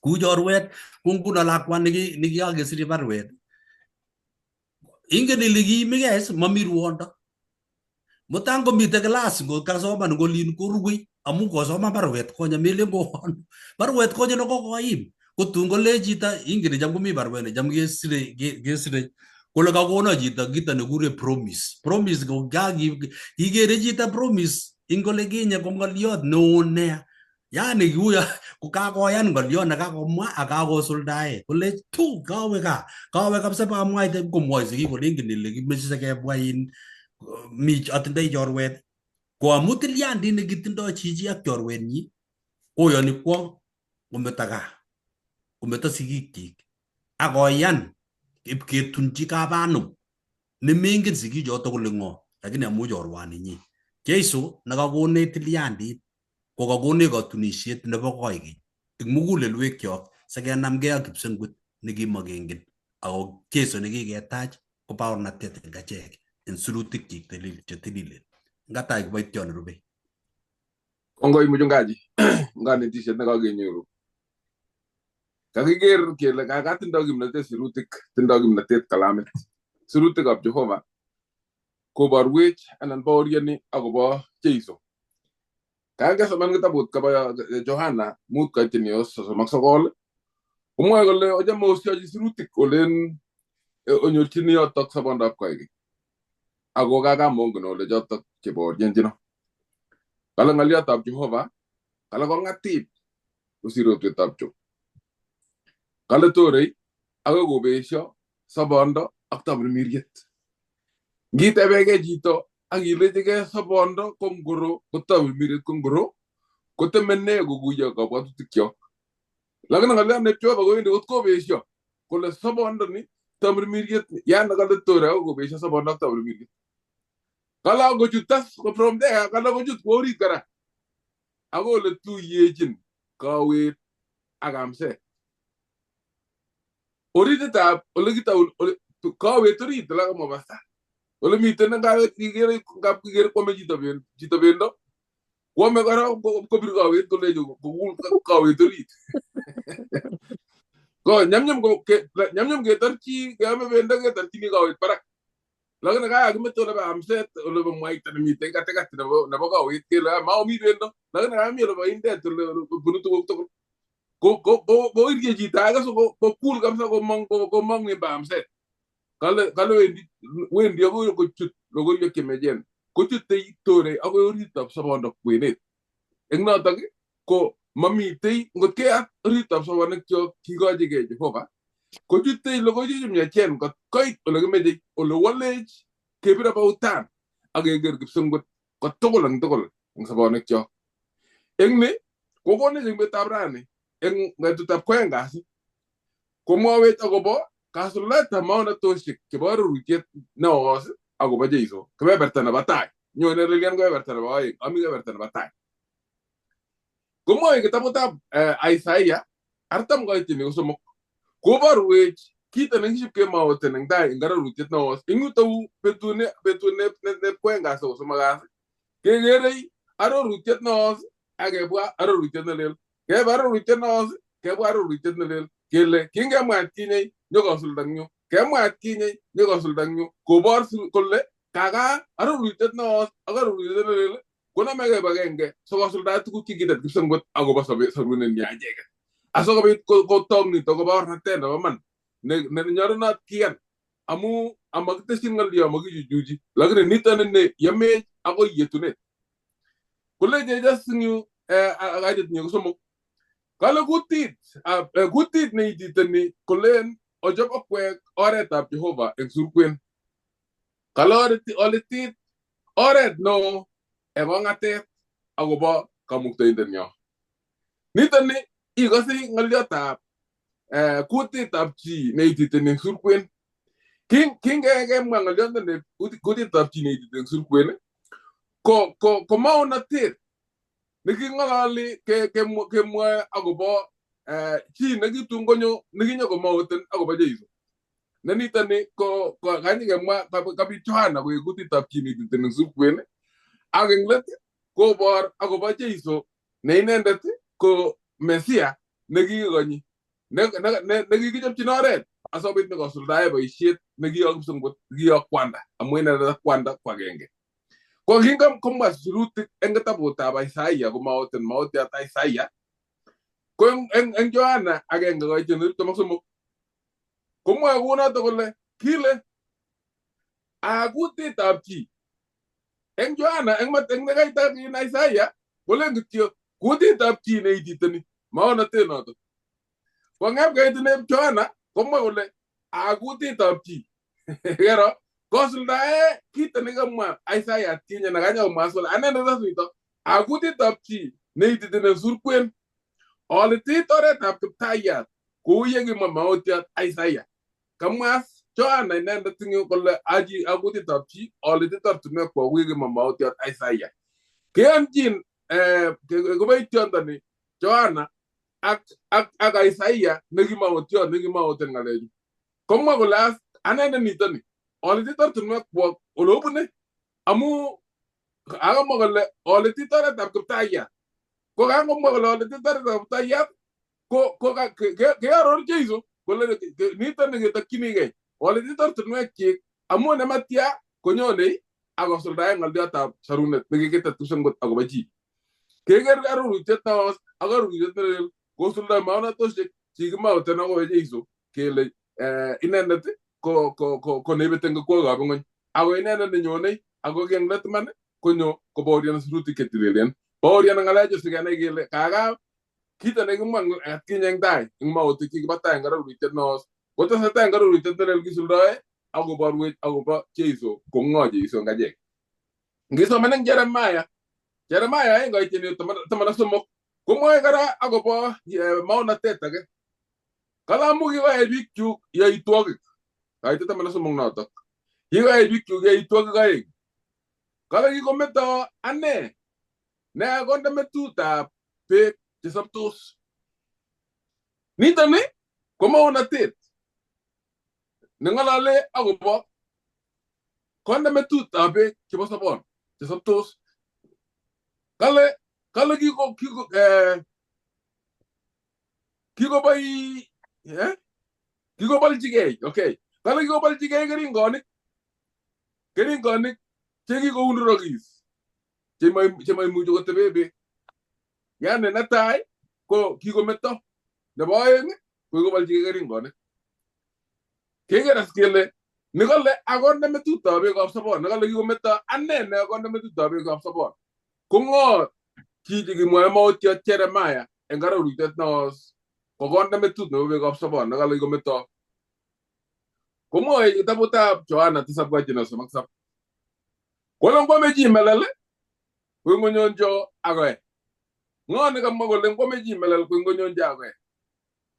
Ku chorwet ko nguno lakwa nekikakesir barwet. Ingen ile kiimigei mami ruondo. Mutan komite class kasoman ngolin kurugui amu kosoman barwet konye melen koon. Barwet konye nekokoim. Kotun kole chito ingen jam komi barwet ne jam kesire kole kakono chito kito nekure promise. Promise ko kikere chito promise ingole kinye ko ngolyot neo nea. Yani kuya kukakoyan ngolyot nekakomwa akakosuldae. Kole tu kawe kabisa pamwaite komwoi sikik kole ingen ile kimeche sekebwa mi atindoi chorwet ko amu tilyandit nekitindoi chichi ak chorwenyi koyoni kwo kometo sikikyik akoyan ipketunchi kabanum nemengen sikichoto kole ng'o lakini amu chorwaninyi. Jeiso nekakonech tilyandit ko kakonech katunisiet nebo koikeny eng mugulelwekyok sikenamgei ak kipsengwet nekimakengen ako Jeiso nekiketach ko baornatet eng achek en sirutikyik chetililen. Ngatai kiboition nerube. Kongoi mchungaji. Nganetisiet nekakenyoru. Kakiker kele kakatindoi kimnatet sirutik, tindoi kimnatet kalamit. Sirutikab Jehova koborwech anan baoriani akobo Jeiso. Kakesoman kitabut kaba Johana 5:39 komwoe kole ochome osiochi sirutik olen onyorchini yotok sobondab koikeny. Ako kakamongen ole chotok cheboryenchino. Kale ngolyotab Jehova kale kongatip kosir rotwetab cho. Kale torei ako kobesio sobondo ak tamirmiriet. Ngitebege chito ak ilechige sobondo ko ngoro ko tamirmiriet ko ngoro kotemene kokuyo kabwatutikyok. Lakini ngolyotab Jehova kowendi kot kobesio kole sobondo ni tamirmiriet yana kale torei ako kobesio sobondo ak tamirmiriet. Kala kochutas ko from there kala kochut korit kora. Ako ole tuyechin kawet ak amset. orititab ole kitau kawet orit la ka Mombasa ole miten ngawet kigere kwame chito bendo kwame kora kopir kawet kolejo kogul kawet orit ko nyamnyam ketarchi keame bendo ketarchini kawet parak lakini kaya kimeto ole ba amset ole ba mwaita miten katikati nebo kawet kele maomi bendo lakini kaya mi ole ba indet ole bunu tuguk tugul ko irje chito age so ko cool kabisa ko mong ni ba amset kale wendi ako ko chut logoiwek chemejen ko chute tore ako oritab sobondok kwenet eng notok ko mamitei ngot ke oritab sobonok cho kigojige Jehova ko chute logoiwek chemyachen kot koit ole kimeje ole walech kebira bautan ak keger kipsengwet ko tugul eng sobonok cho eng ni ko konech eng betab rani eng ngetutab kwengas ko mwawech akobo kasuldaetab maunatoshek chebo arorutiet neos akobo Jeiso kebeberta nebo tai nyone lilian kebeberta nebo oeng ami kebeberta nebo tai komwoe kitabutab Isaiah artam koitini kosomok koborwech kito nekiship kemwaoten eng tai eng arorutiet neos eng yutou betut ne kwengas kosomokas kegerei arorutiet neos ak kebwa arorutiet nelel keba arorutiet neos kebwa arorutiet nelel kele kingemwat kinye nyokosulda nyu kemwat kinye nyokosulda nyu kobor kole kaga arorutiet neos ak arorutiet nelel konamege bagenge sokosulda tuguk chikitet kipsengwet akobo sorunen yacheket asokobit kotong nito kobo ornatet nebo man ne nyarunot kiyan amu amakiteshin ng'olyo makijujuji lakini nito ne yamech akoi yetunet koleje jasinyu agajit nyu kosomok kale kutit ne ititeni kolen ojob okwek oretab Jehova eng surkwen kale olitit oret no ebo ng'atet akobo kamuktoindet nyo nitoni ikose ng'olyotab kutitab chi ne ititeni eng surkwen kingekemwa ng'olyondoni kutitab chi ne ititeni eng surkwen ko maunatet neking'ololi kemwoe akobo chi nekitun konyo nekinyo komaoten akobo Jeiso ne nitoni ko kanyi kemwa kabit Johana koek kutitab chi neititeni eng surkwen ak eng let kobor akobo Jeiso ne inendet ko Mesia nekikonyi nekikichopchin oret asobit nekosuldae boisiet nekiyo kipsengwet kiyo kwanda amu inendet ak kwanda ko agenge ko kingamwa sirutik eng kitabutab Isaiah komaoten maotiat Isaiah ko eng Johana agenge koitini 13 komwoe kunoto kole kile kutitab chi eng Johana eng nekaita in Isaiah kolen kityo kutitab chi ne ititeni maonatet noto ko ngap kaitine Johana komwoe kole kutitab chi kero kosuldae kito nekamwa Isaiah tinye nakanya komwa kole anendet asito kutitab chi ne ititeni eng surkwen olitit oretab kiptayat kou ye kimwa maotiat Isaiah kamwa Johana inendet tinye kole kutitab chi olitit ortinwek kou ye kimwa maotiat Isaiah keamchin koboityondoni Johana ak Isaiah nekimaoten ng'alechu komwa kole anendet nitoni olitit ortinwek kwok ole obune amu akamwa kole olitit oretab kiptayat ko kangomwa kole olitit oretab kiptayat ko kearor Jeiso kole nitoni ketokchinigei olitit ortinwek chik amu nematya konyonei akosuldae ng'olyotab sarunet nekikitet kipsengwet akobo chi keker arorutiet neos ak arorutiet nelel kosuldoi maunatoshek chikimaoten akobo Jeiso kele inendet ko neibete eng kirwogikab ng'ony ako inendet nenyonei ako eng let iman konyo kobaorian sirutik chetililen baorian ng'alechu sikenai kele kaga kito nekimwa atkinye eng tai eng maotik chikibo tai eng arorutiet neos kotesetai eng arorutiet nelel kisuldoe akoborwech akobo Jeiso ko ng'o Jeiso eng achek ngisoman eng Jeremiah aeng koitini 13 komwoe kora akobo maunatet age kale amu kikoyai biikchuk yaitwogik kaite 13 notok kikoyai biikchuk yaitwogik aeng kale kikometo ane ne konde metutab beek chesoptos nitoni ko maunatet nengalale agobo konda metut abe chebo sabon chesoptos kale kiko bai kiko baljigei okay kale kiko baljigei keringonik chekiko unrogis chemai mucho kotebebe yani netai ko kiko meto nebo aeng ko kiko baljigei keringonik kegeras kele nikole akonde metutap bekab sobon nikole kikometo anene akonde metutap bekab sobon ko ngo chichi kimwae mautiot Jeremiah eng arorutiet nos kokonde metut nebo bekab sobon nikole kikometo komwoe kitabutab Johana 7:37 kole ngwame chi melel ko ngonyonjo akoe ngo nikamwa kole ngwame chi melel ko ngonyonjo akoe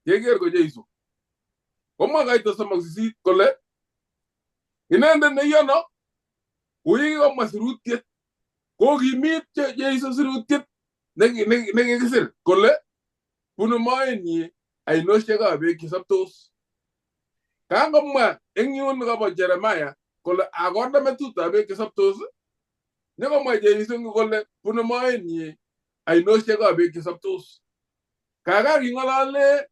keker ko Jeiso komwa kaito 3:8 kole inendet neyono kokikomwa sirutiet kokimit Jeiso sirutiet nekikisir kole bunu moenyi ainosiekab beek chesoptos kangomwa eng yun kobo Jeremiah kole akonde metutap beek chesoptos nyokomwa Jeiso kole bunu moenyi ainosiekab beek chesoptos kakaking'olole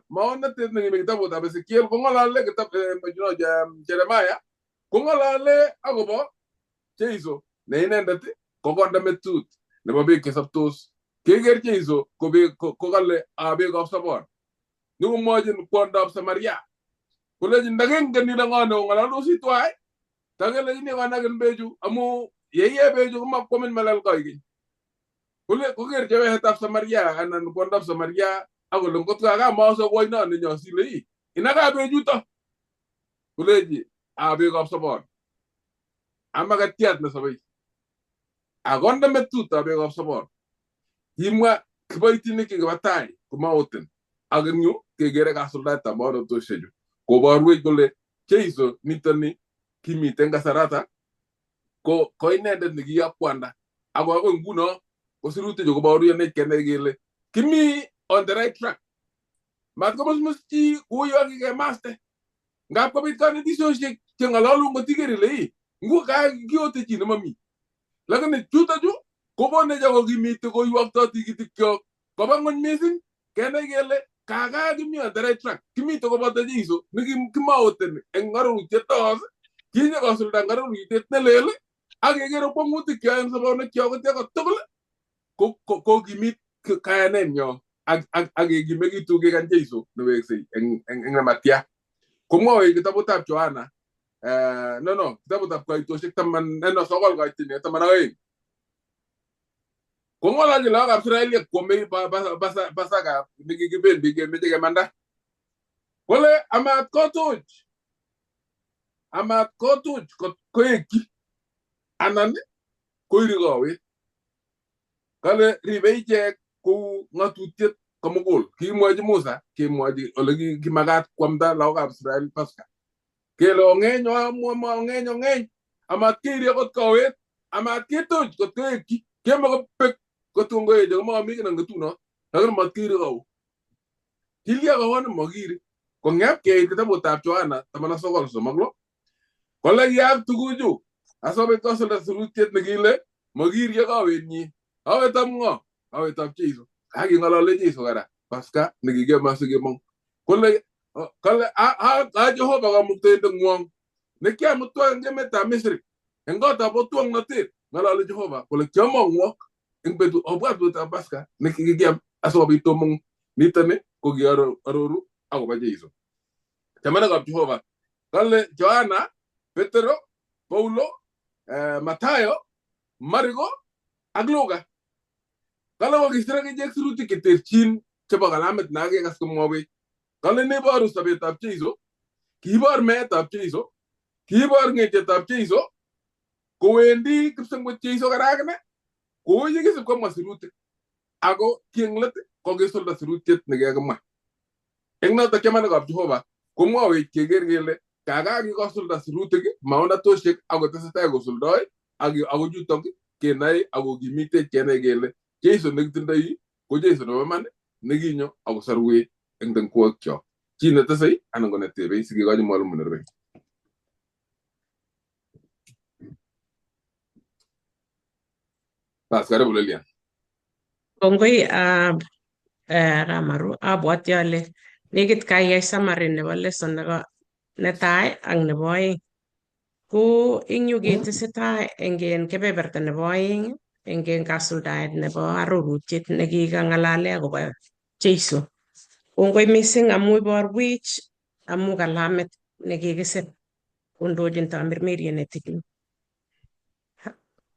maonatet nekimi kitabutab Ezekiel kong'olole Jeremiah kong'olole akobo Jeiso ne inendet kokonde metut nebo beek chesoptos keker Jeiso kokale bekab sobon nyokomwochin kwondab Samaria kolejin ndakingen ile ng'o neong'ololdosi tuwai takelechini konakin bechu amu yeiye bechu komakwamin melel koikeny kole koker chewehetab Samaria anan kwondab Samaria akole ngot kakamaso koino nenyosile inaka bechuto koleji bekab sobon amakatiat nesobei akonde metutap bekab sobon kimwa kiboitinik chekibo tai komaoten ak eng yu kekere kasuldaetab maorotoshechu koborwech kole Jeiso nitoni kimiten kasarata ko inendet nekiyo kwanda ako akoi nguno ko sirutichu kobaoryenech kenai kele kimi on the right track mat komusmus chi kuyo kikemaste ngap kobit kanetisioshek cheng'ololun kotiker ile ngu kiote chi nemami lakini chutokchu kokonech akokimiti koiwokto tikitikyok koba ng'ony mising kenai kele kimi on the right track kimite koboto Jeiso nekimaoten eng arorutiet tos kinye kosulda eng arorutiet nelel ak kekere kwong'utikyok eng sobonekyok kotya kotugul kokimit kayanenyo ak kekimekitu kekany Jeiso neweksei eng nematya komwoe kitabutab Johana kitabutab Koitosiek 9:12 kong'ololchi lagokab Israeliek kwomei Pasaka nekikibendi kemeche kemanda kole amat kotuch koekchi anan koiri kowet kale ribe ichek kou ng'atutiet komugul kikimwochi Musa kemwochi ole kimakat kwamda lagokab Israel Pasaka kele ong'eny amat keiri akot kowet amat ketuch kot koekchi kemakobek kotun koeche komakami kina ngetunot lakini mat keiri kowo kilya kawoni makiri kong'ep keit kitabutab Johana 19:36 kole kiyaak tuguchu asikobit kosulda sirutiet nekile makirye kowetnyi awetab ng'o awetab Jeiso kaking'olole Jeiso kora Pasaka nekikemose kemong kole Jehova kamuktoindet ng'wong nekiamutwa eng emetab Misri eng kotab otwong'notet ng'olole Jehova kole kiamong'wok eng betut obwat betutab Pasaka nekikiam asikobit tomong nitoni ko kiaroru akobo Jeiso chamanikab Jehova kale Johana Petero Paulo Matayo Mariko ak Luka kale kokisir akichek sirutik cheterchin chebo kalamit nakekas komwowech kale neiboru sobetab Jeiso kiibor meetab Jeiso kiibor ng'etietab Jeiso kowendi kipsengwet Jeiso karakine kou yekisib komwa sirutik ako kieng let kokisulda sirutiet nekekimwa eng notok chamanikab Jehova komwowech keker kele kakakikosulda sirutik maonatoshek akotesetai kosuldoi ako chutok kenai akokimitech kenai kele Jeiso nekitindoi ko Jeiso nebo iman nekinyo akosorwech eng tengwokkyok chi netesei anan ko netebei sikikochi mwalimu nerubei. Bas, karibu Lilian. Kongoi Ramaru, abwati ale nekit kaiyai summary nebo lesson netai ak nebo oeng. Ko ing yu ketesetai eng kebeberta nebo oeng eng kasuldaet nebo arorutiet nekikang'alale akobo Jeiso. Kongoi mising amu iborwech amu kalamit nekikisir kondochin Tamirmiriet netilil.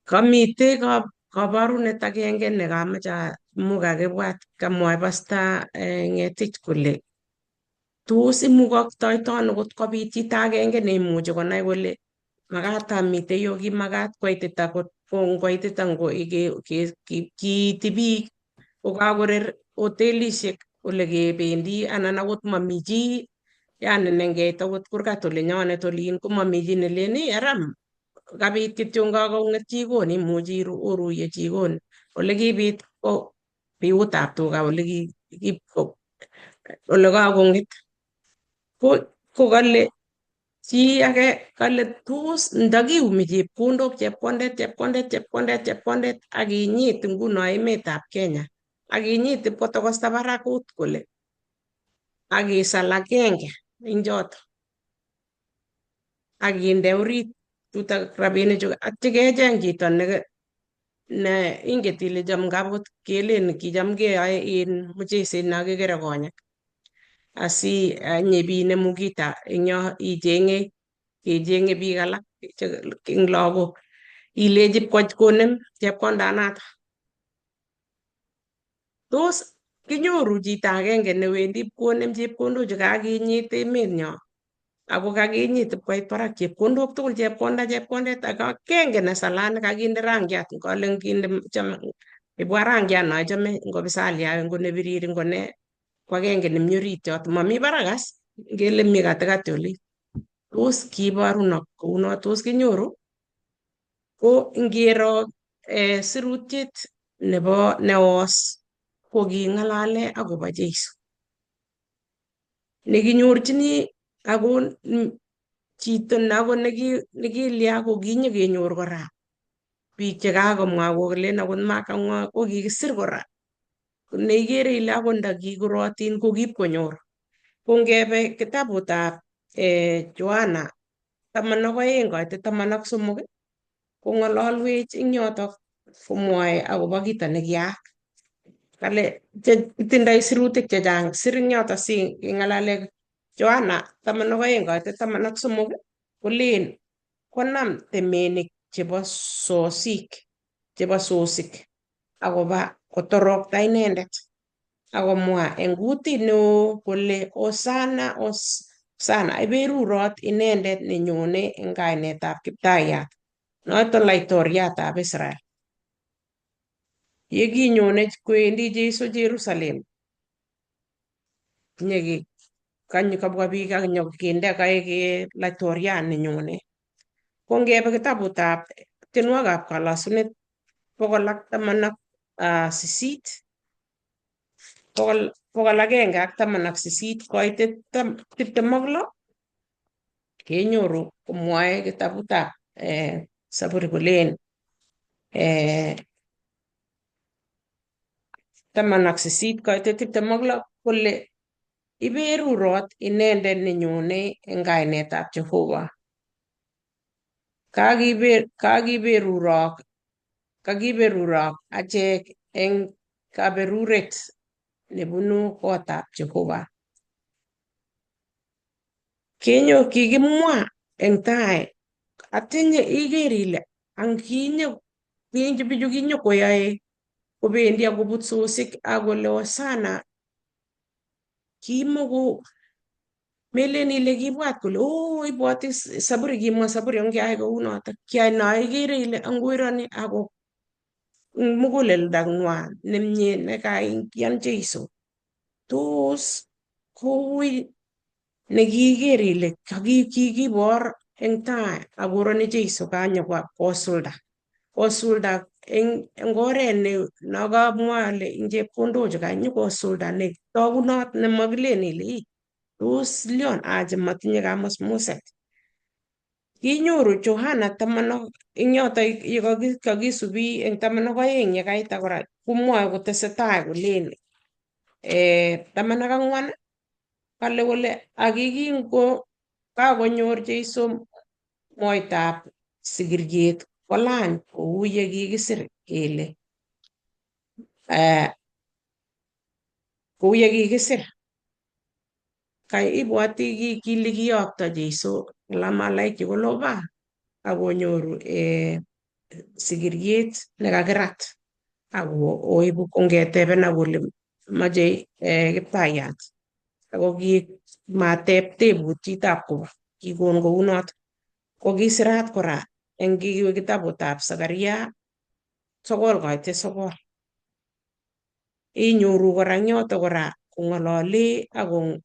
Kamite kabarunet agenge nekamache kakibwat kamwae Pastor Ngetich kole tos imukoktoi ano kot kobit chito agenge neimuchi konai kole makat amite yu, kimakat koitita ngoitita kiiti biik kokakorer hotelishek ole kebendi anan akot mami chi yani nengeit akot kurgat olinyonet olin ko mami chi nelen aram kabit kityo kakong'et chikoni imuchi oruye chikoni ole kibit ko biutab tuga ole kakong'et ko kale chi age kale tos ndakiumi chepkondet akinyit nguno emetab Kenya akinyit ipkotokosta barakut kole akisal agenge eng choto akinde orit chuto rabinichu atya kecheng chito ne inget ile cham ngapot kelen kicham keyoe mucheset no kikere konyek asi nyibinemu kita eng yo icheng'e biik alak eng lagok ilechi konem chepkondanato. Tos kinyoru chito agenge newendi ipkonem chepkondochu kakinyit emet nyo ako kakinyit ipkoit barak chepkondok tugul chepkondet ak agenge nesalat nekakinde rangiat ngale ibwa rangiat nachame ngo bisaliat ngo nebirir ngo ne ko agenge nemi orit yoto mami barak as ngele mi katikati oli. Tos kiboru kouno tos kinyoru ko ngiro sirutiet nebo neos ko king'alale akobo Jeiso nekinyorchini ako chito nako nekilya ko kinyikenyor kora biik chekakomwa kolen akot makamwa ko kikisir kora neikere ile akot ndakikurotin ko kipkonyor. Ko ngebe kitabutab Johana 12 koite 13 kong'ololwech eng yotok komwoe akobo kito nekiyaak. Kale tindoi sirutik chechang sir eng yotok si keng'alale Johana 12 koite 13 kolen konam temenik chebo sosik akoba kotorokta inendet akomwa eng kutit neo kole Hosanna iberurot inendet nenyone eng kainetab Kiptaiyat noto laitoriatab Israel. Yekinyone kwendi Jeiso Jerusalem kabwa biik ak nyokinde kaek laitoriat nenyone. Ko ngebe kitabutab tienwokikab kalasunet 118 koite 26 kenyoru komwoe kitabutab Zaburi kolen 18 koite 26 kole iberurot inendet nenyone eng kainetab Jehova. Kakiberurok achek eng kaberuret nebunu kotab Jehova. Kikimwa eng tai atinye iker ile anginye bichu kinyokoyae kobendi akobut sosik akole Hosanna kimoko melen ile kibwat kole ibwoti Zaburi kimwa Zaburi ongeyai kounoto kiai naikere ile angwirani ako muguleldo nemie nekaingian Jeiso tos koui nekiiker ile kikibor eng tai akoroni Jeiso kanyokwa kosulda eng oret nakamwa ale eng chepkondochu kanyokosulda netogunot nemakilen ile tos lion aje matinye kamusmuset. Kinyoru Johana eng yoto kakisubi eng 12 yekaita kora komwoe kotesetai kolen 14 kale kole akikingo kakonyor Jeiso moitab sigiriet kolany kou yekikisir kele kou yekikisir ibwoti kile kiyokto Jeiso la malaika koloba akonyoru sigiriet nekakirat akoibu kongetebena kole mache Kiptayat ako mateb tebutietab koba kikon kounoto kokisirat kora eng kitabutab Sakaria 9:9 inyoru kora eng yoto kora kong'olole ako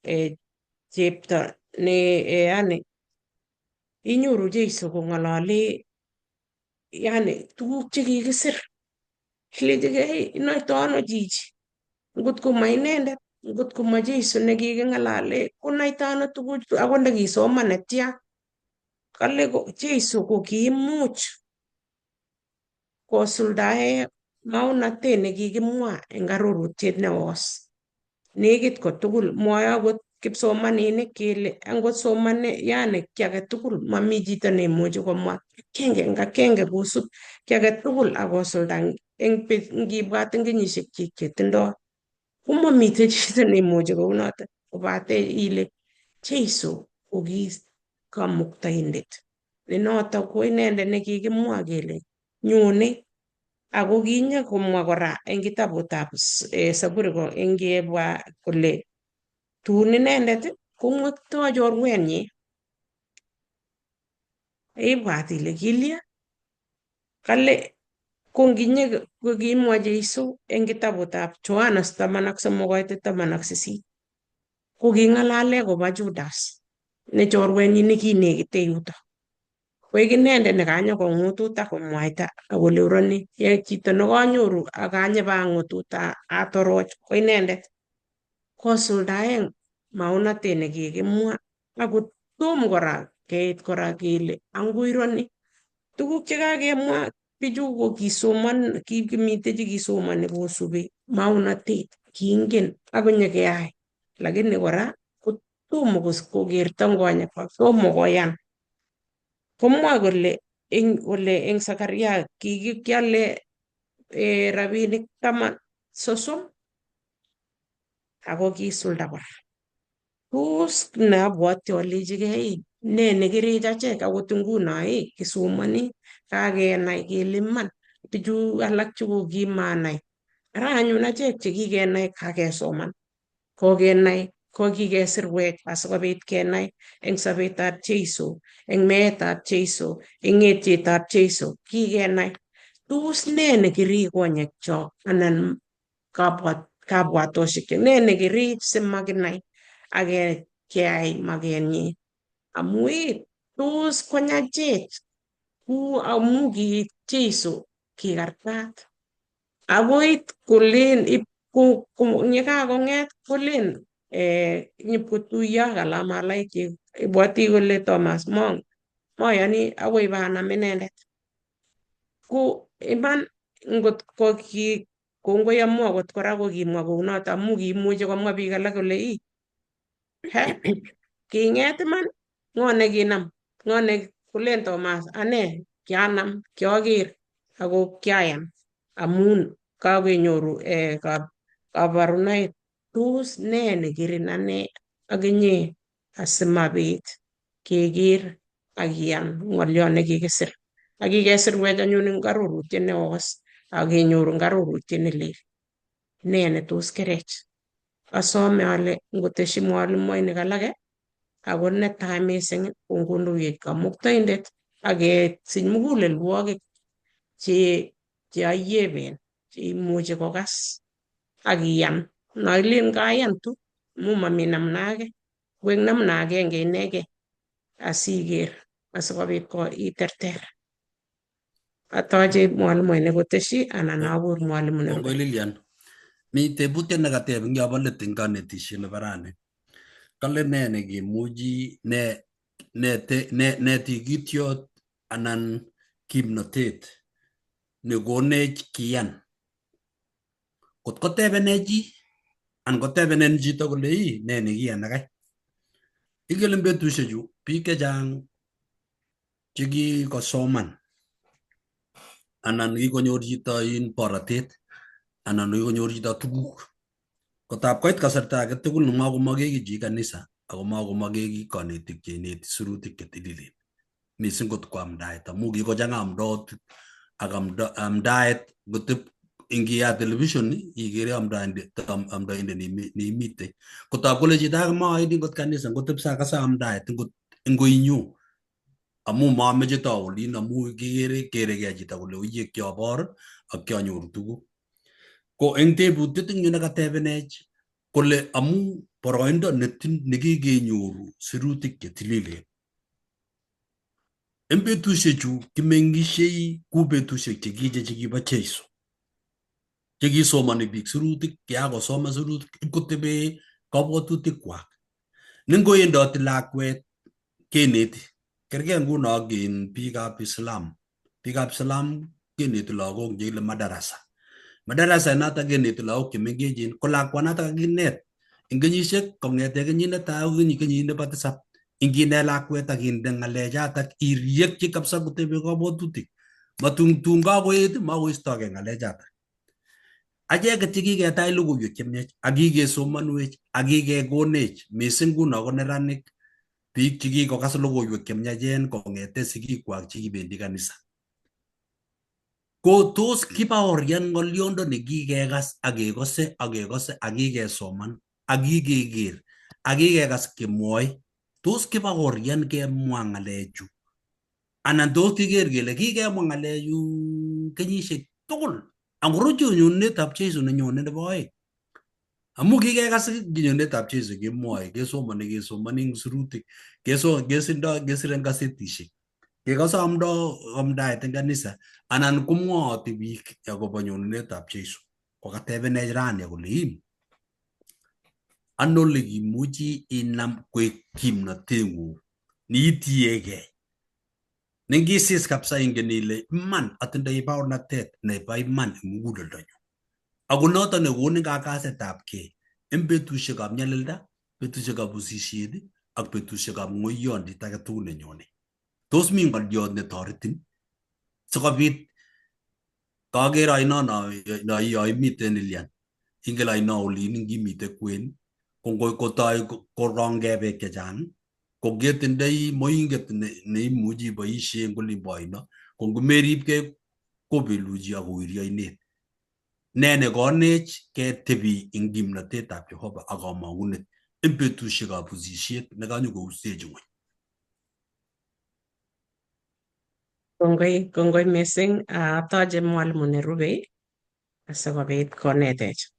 chepto ne yani inyoru Jeiso kong'olole yani tuguk chekikisir kilechigei inoito ano chichi ngotko ma inendet ngotko ma Jeiso nekiking'alale konoito ano tuguchu akot ndakisoman netya kale Jeiso kokiimuch kosuldae maunotet nekikimwa eng arorutiet neos nekit kotugul mwoe akot kipsomaninik kele angot somane yani kiy age tugul mami chito neimuchi komwa agenge eng agenge kosup kiy age tugul akosulda ngibwat eng kenyisiek chi chetindoi komamitei chito neimuchi kounoto kobate ile Jeiso ko ki kamuktaindet ne noto ko inendet nekikimwa kele nyone ako kinyikomwa kora eng kitabutab Zaburi ngebwa kole tun inendet komwektoi chorwenyi ibwat ile kilya kale kokimwa Jeiso eng kitabutab Johana 13:18 koking'alale koba Judas ne chorwenyi nekinekite yuto koek inendet nekanyokong'utut akomwaita akole uroni chito nekanyoru akanyipang'utut atoroch ko inendet kosuldae maunotet nekikimwa akot tom kora keit kora kele anguironi tuguk chekakemwa bichu kimitei chekisomani kosubi maunotet kiingen akonyekeyai lakini kora kotomo kokerto eng konyekwak tomo koyan komwa kole eng Sakaria kikiale rabinik 30 ako kisulda kora tos neabwoti alechigei ne nekirech achek akot nguno kisomoni kakenai kele iman bichu alak chukokimanai ara anyun achek chekikenai kakesoman kokenai kokikesirwech asikobit kenai eng sobetab Jeiso eng meetab Jeiso eng etietab Jeiso kikenai tos ne nekiri konyekcho anan kabwatoshek ne nekirich simakinai akeyai makenyi amu tos konyachech ku amu ki Jeiso kikartat akoit kolen yekakong'et kolen nyipkotuiyo kala malaikek ibwoti kole Thomas moyoni akoi banam inendet ko iman ngot ko kongoi amu akot kora kokimwa kounoto amu kiimuchi komwa biik alak kole king'et iman ng'o nekinam ng'o kolen Thomas ane kianam kiaker ako kiayan amun kakenyoru kabarunoik tos ne nekirin ane ak inye asimabit keker akiyan ng'oliot nekikisir akikesirwech anyun eng arorutiet neos akenyoru eng arorutiet nelel ne netos kerech asome ale ngoteshi mwalimuinik alake ako netai mising kongondoiwech kamuktaindet akesich mugulelwokik cheayeben cheimuchi kokas akiyan nailen kayan tu amu mami namna age ko eng namna agenge inegei asiker asikobit iterter atoche mwalimuinik koteshi anan akur mwalimu Kongoi Lilian. Mi tebutiet nekateb eng yobo let eng kanetisiet nebo rani. kale ne nekimuchi ne tikityot anan kimnotet nekonech kiyan kot kotebene chi anan kotebenen chito kole ne nekiyan akai. Ikelen betushechu biik chechang chekikosoman anan kikonyor chito borotet anan kikonyor chito tuguk kotab koit kasarta age tugul nemakomake chi kanisa ako makomake kanetik cheineti sirutik chetililen mising kot ko amdaet amu kikochang'a amdaotik ak amdaet ngotep ingiyat television ikere amdaindet neimite kotab kole chito age maaidi ngot kanisa ngotepsa akase amdaet ngoinyu amu mameche taolin amu keregei chito kole uye kiabor ak kianyoru tuguk. Ko eng tebutiet eng yu nekatebenech kole amu boroindo nekikenyoru sirutik chetililen eng betushechu kimengishei ku betushek chekiche chekibo Jeiso chekisomani biik sirutik kiakosoman sirutik ipkotebe kabwatutik kwak nengoendoti lakwet keneti kergei nguno ak biikab Islam keneti lagok chekile madarasa notok keneti lagok chemengechen ko lakwanotok kakinet eng kenyisiek kong'ete kenyit netai akoi kenyit nebo 7 inginet lakwet akinde ng'alechatak iriekchi kabisa kotebe kabwatutik matun kakoet makoistogei ng'alechatak. Acheket chekiketach logoiwek chemiach akikesomanwech akikekonech mising nguno ko neranik biik chekikokas logoiwek chemiachen kong'ete sigikwak chekibendi kanisa. Ko tos kibaorian ng'oliondo nekikekas akekose akikesoman akikeker akikekas kemwoe, tos kibaorian kemwa ng'alechu anan tos kiker kele kikemwa ng'alechu kenyisiek tugul angoro nyonetab Jeiso nenyone nebo oeng amu kikekas nyonetab Jeiso kemwoe kesomani eng sirutik kesire eng gazetishek kekase amdaet eng kanisa anan komwaati biik akobo nyonunetab Jeiso kokatebenech rani kole ano olekimuchi inam koek kimnoteng'ung niitiegei nengisis kabisa ingen ile iman atindoi baornatet nebo iman eng muguleldonyu ako noto nekonin kakasetabgei eng betusiekab nyalilda, betusiekab usisiet ak betusiekab ng'oiyondit age tugul nenyone. Tos mi ng'oliot netoretin sikobit kaker aino no imiten Ilian ingel aino olin ngimite kwen kotoi korongei beek chechang kongetindoi moinget neimuchi iboisie eng olimbo aino ko ngomeribgei kobeluchi akowiryo oinet. Ne nekonech ketebi eng kimnotetab Jehova ak kamang'unet eng betusiekab usisiet nekanyokousech ng'ony. Kongoi mising atoche mwalimu nerubei asikobit konetech.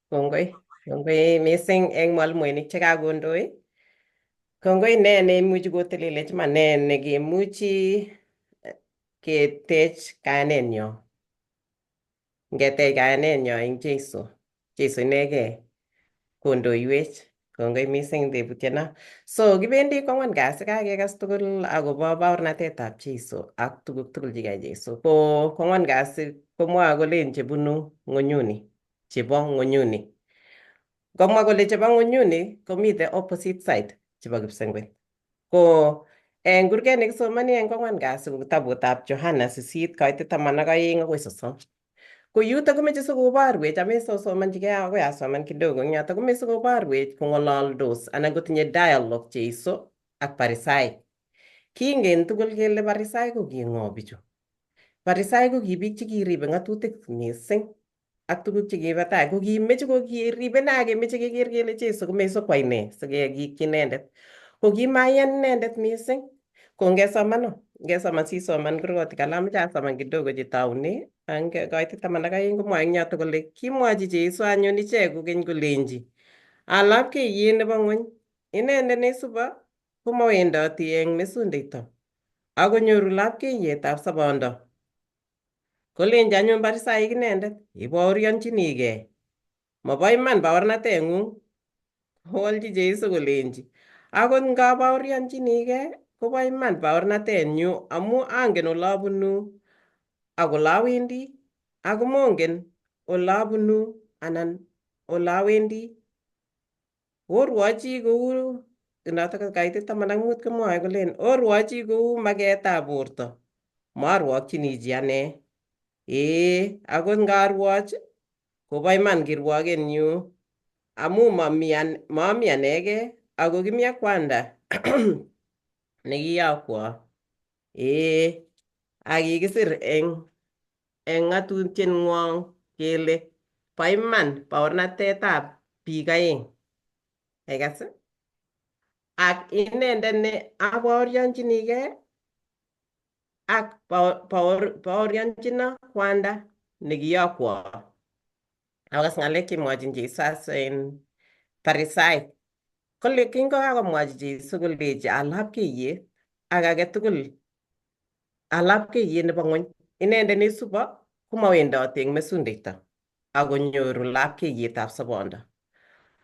Kongoi mising eng mwalimuinik chekakondoi. Kongoi ne neimuchi kotelelech iman ne nekemuchi ketech kayanenyo. Ngetech kayanenyo eng Jeiso inegei kondoiwech. Kongoi mising tebutyono. So kibendi kwang'wan kasi kakekas tugul akobo baornatetab Jeiso ak tuguk tugul chekiyai Jeiso. Ko kwang'wan kasi komwoe kolen chebunu ng'onyuni, chebo ng'onyuni. Komwa kole chebo ng'onyuni komite opposite side chebo kipsengwet. Ko eng kurget nekisomani eng kwang'wan kasi ko kitabutab Johana 8 koitet 12 akoi 30. Ko yuto komeche sikoborwech amesosomanchigei akoi asoman kidogo eng yoto komeche sikoborwech kong'ololdos anan kotinye dialogue Jeiso ak Farisaik. Kingen tugul kele Farisaik ko king'o bichu. Farisaik ko ki biik chekiribe ng'atutik mising ak tuguk chekibo tai ko kimeche ko kiribe na kemeche keker kele Jeiso komeche sikwai ne sikekikyi inendet. Ko kimaiyan inendet mising. Ko ngesoman sisoman kurgotik alak ameche asoman kidogo chetoune ang koitet 12 komwoe eng yoto kole kimwochi Jeiso anyun ichek kokeny kolenji alapkeiyet nebo ng'ony inendet neisubo komawendoti eng mesundeito akonyoru lapkeiyetab sobondo. Kolenji anyun Farisaik inendet ibaorionchinigei. Mobo iman baornateng'ung. kowolchi Jeiso kolenji, akot ngabaoryonchinigei kobo iman baornatenyu amu angen olabunu ak olawendi, ako mongen olabunu anan olawendi. Orwochi kou notok kaitit 15 komwoe kolen orwochi kou maketab borto, marwokchini chi ane. Akot ngarwoch kobo iman kirwokenyu amu mami anegei, ako kimi ak kwanda nekiyokwo. Ak kikisir eng ng'atutieng'wong kele bo iman baornatetab biik aeng. Ikas? Ak inendet ne abaoryonchinigei ak baorionchino kwanda nekiyokwo. Akas ng'alek chemwochin Jeiso en Farisaik. Kole kingokakomwochi Jeiso kolechi alapkeiyet ak age tugul alapkeiyet nebo ng'ony, inendet neisubo komawendoti eng mesundeito akonyoru lapkeiyetab sobondo.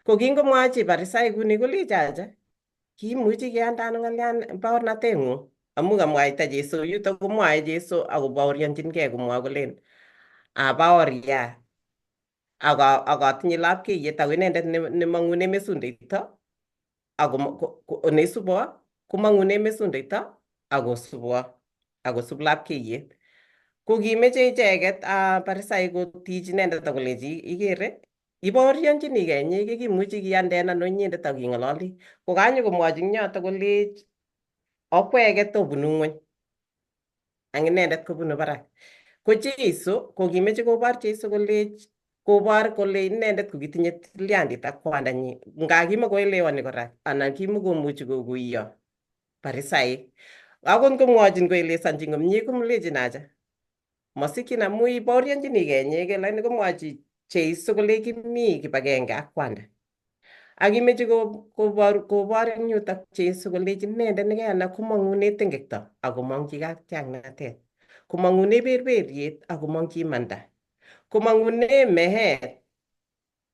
Ko kingomwochi Farisaik kuni kolechi acha kimuchi keandano ng'alyan baornateng'ung amu kamwaita Jeiso yutok komwoe Jeiso akobaorionchingei komwoe kolen abaoria ak atinye lapkeiyet ako inendet nemong'une mesundeito ako neisubo komong'une mesundeito akosub lapkeiyet. Ko kimeche icheket Farisaik kotich inendet akolechi ikere ibaoryonchinigei inye kimuchi kianden ano inyendet aking'ololi. Ko kanyokomwochi eng yotok kolech okweket obunu ng'ony ak inendet kobunu barak. Ko Jeiso ko kimeche kobor Jeiso kolech kobor kole inendet kokitinye tilyandit ak kwandanyi nga kimakoelewani kora anan kimakomuchi kokuiyo Farisaik. Akot ngomwochin koelesonchi komie komlechin acha masikyin amu ibaoryonchinigei inyegei, lakini komwochi Jeiso kole kimi kibagenge ak kwanda. Ak kimeche kobor eng yutok Jeiso kolechi inendet nekeana komong'une tengekto akomong'chi katiaknatet, komong'une berberiet akomong'chi imanda, komong'une meet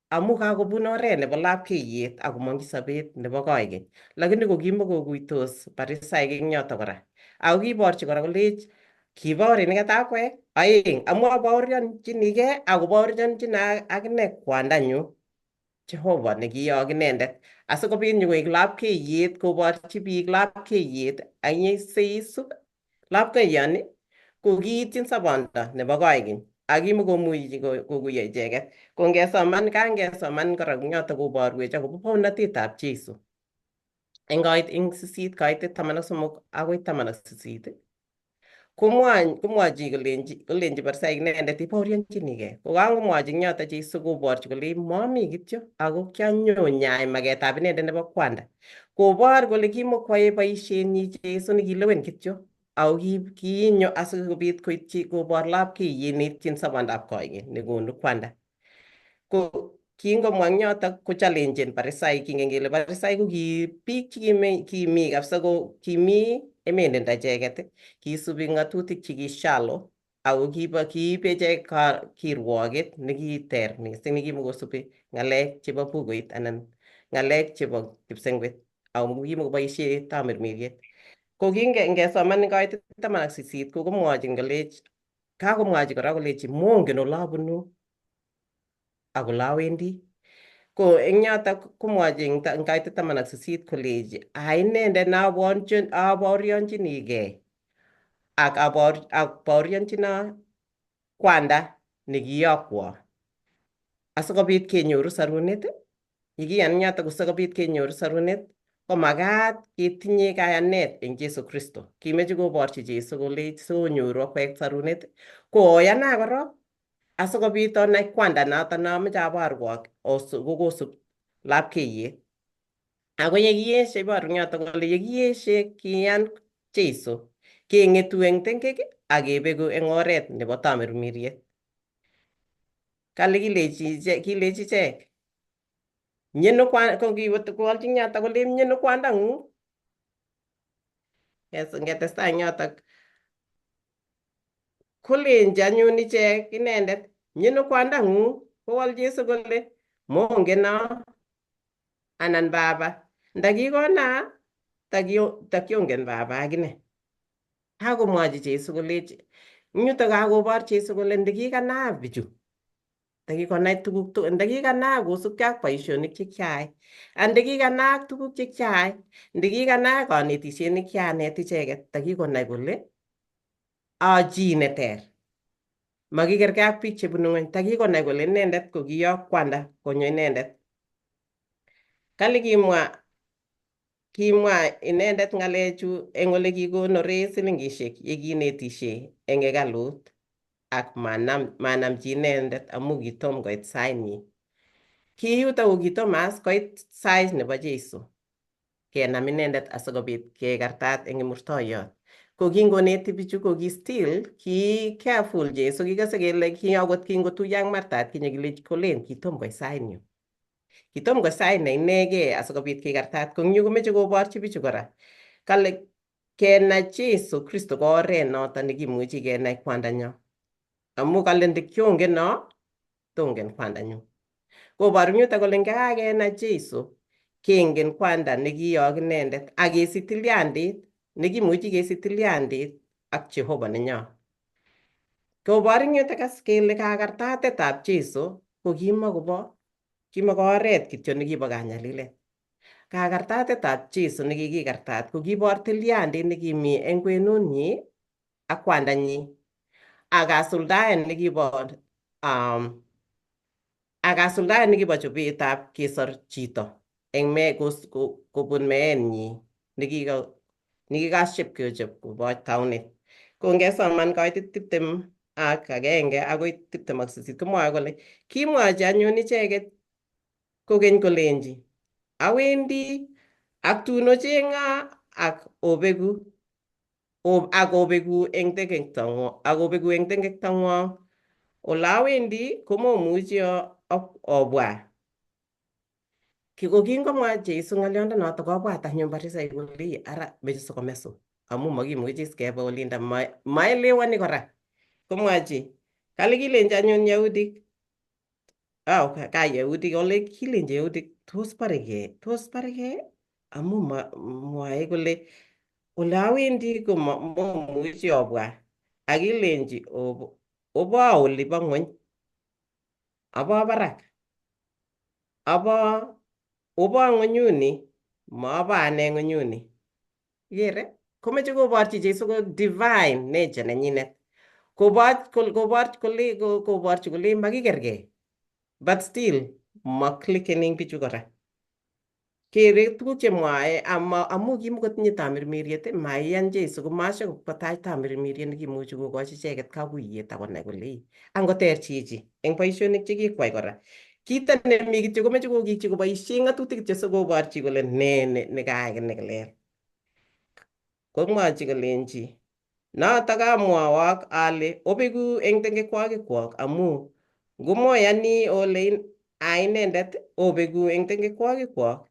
amu kakobun oret nebo lapkeiyet akomong'chi sobet nebo koikeny. Lakini ko kimakokuitos Farisaik eng yotok kora. Ako kiborchi kora kolech kibaorini katakwek aeng amu abaoryonchinigei akobaoryonchin akine kwandanyu Jehova nekiyok inendet asikobit nyokoek lapkeiyet koborchi biik lapkeiyet ak yeisub lapkeiyoni ko kiityin sobondo nebo koikeny ak kimakomuchi kokuiyo icheket. Ko kangesoman kora eng yotok koborwech akobo baornatetab Jeiso eng kaitet 13 akoi 18 komwochi kolenji Farisaik inendet ibaoryonchinigei. Ko kangomwochi eng yotok Jeiso koborchi kole mami kityo ako kianyonyai maketab inendet nebo kwanda. Kobor kole kimakwoe boisienyi Jeiso nekilewen kityo ako kiinyo asikobit koityi kobor lapkeiyet neityin sobondab koikeny nekonu kwanda. Ko kingomwa eng yotok kochallenjen Farisaik, kingen kele Farisaik ko ki biik chekimi kabisa ko kimi emenendo icheket, kisubi ng'atutik chekishalo ako kiibe ichek kirwoket nekiter mising nekimakosubi ng'alek chebo bukuit anan ng'alek chebo kipsengwet ako kimakoboisie tamirmiriet. Ko ngesoman eng kaitet 18 ko komwochin kolech kakomwochi kora kolechi mongen olabunu ak olawendi. Ko eng yotok komwochi eng kaitet 18 kolechi inendet abaoryonchinigei ak baorionchino kwanda nekiyokwo asikobit kenyoru sorunet. Yekiyan yotok asikobit kenyoru sorunet ko makat ketinye kayanet eng Jeiso Kristo. Kimeche koborchi Jeiso kolechi sonyoru akwek sorunet ko oyana korok asikobit onai kwanda notok nomoche aborwok kokosub lapkeiyet. Ako yekiyeshe iboru eng yotok kole yekiyeshe kiyan Jeiso keng'etu eng tengek ak kebeku eng oret nebo tamirmiriet. Kale kilechi ichek myeno kowolchi eng yotok kole myeno kwandang'ung. Ngetestai eng yotok kolenji anyun ichek inendet myeno kwandang'ung, kowol Jeiso kole mongeno. anan baba. Ndakikona takiongen baba akine. Kakomwochi Jesu kolechi yutok kakobor Jesu kole ndikikanaak bichu. Ndakikonai tuguk tugul, ndakikanaak kosubkei ak boisionik chekiayai. Ndakikanaak tuguk chekiayai, ndakikanaak kanetisiet nekianet icheket, ndakikonai kole chi neter. Makikergei ak biik chebunu ng'ony, takikonai kole inendet ko kiyok kwanda konyo inendet. Kale kimwa inendet ng'alechu eng ole kikonore silingishek yekinetishe eng hekalut ak manamchi inendet amu kitom koit sainyi. Ki yutok ko kitom as koit sait nebo Jesu kenam inendet asikobit kekartat eng imurtoiyot. Ko kingoneti bichu ko ki careful Jesu, kikase kele ki akot kingotuiyo ak Martha atkinye kolen kitom koit sainyu. Kitom koit sait ne inegei asikobit kekartat. Ko eng yu komeche koborchi bichu kora. Kale kenai Jesu Kristo ko oret noto nekimuchi kenai kwandanyo. Amu kale ndikiongen no, tongen kwandanyu. Koboru yutok kole ngakakenai Jesu, kengen kwanda nekiyok inendet ak kesich tilyandit nekimuchi kesich tilyandit ak Jehova nenyo. Koboru yutok as kele kakartatetab Jesu ko kimako oret kityo nekibo kanyalilet. Kakartatetab Jesu nekikikartat ko kibor tilyandit nekimi eng kwenunyi ak kwandanyi ak kasuldaet nekibo chobetab kesor chito eng kobun meenyi nekikaship kechop kobo taunet. Ko ngesoman kaitit 21 akoi 28 komwoe kole kimwochi anyun icheket kokeny kolenji awendi ak tun ocheng'o ak obeku eng tengekto ole awendi komomuchi obwa. Ko kingomwa Jesu ng'oliondonoto kobwat anyun Farisainik kole ara meche sikomesu amu makimuchi is kebe olinda, maelewani kora. Komwachi kale kilenji anyun Yahudik ole kilenji Yahudik tos baregei amu mwae kole ole awendi komomuchi obwa. Akilenji obo oli bo ng'ony, obo barak, obo ng'onyuni, mobo ane ng'onyuni. Ikere? Komeche koborchi Jesu ko divine nature nenyinet. Koborchi kole makikergei. But still, maklikeni bichu kora. Kere tuguk chemwae amu kimukotinye tamirmiriet, maiyan Jesu komasho kotach tamirmiriet nekimuchi kokochi icheket kakuyet akonai kole angoter chichi eng boisionik chekikwai kora. Kito nemi kityo komeche kokikchi koboisie ng'atutik kityo sikoborchi kole ne nekayai nekelel. Komwachi kolenji notok amwowok ale obeku eng tengekwokikwok amu ngomoyani ole inendet obeku eng tengekwokikwok.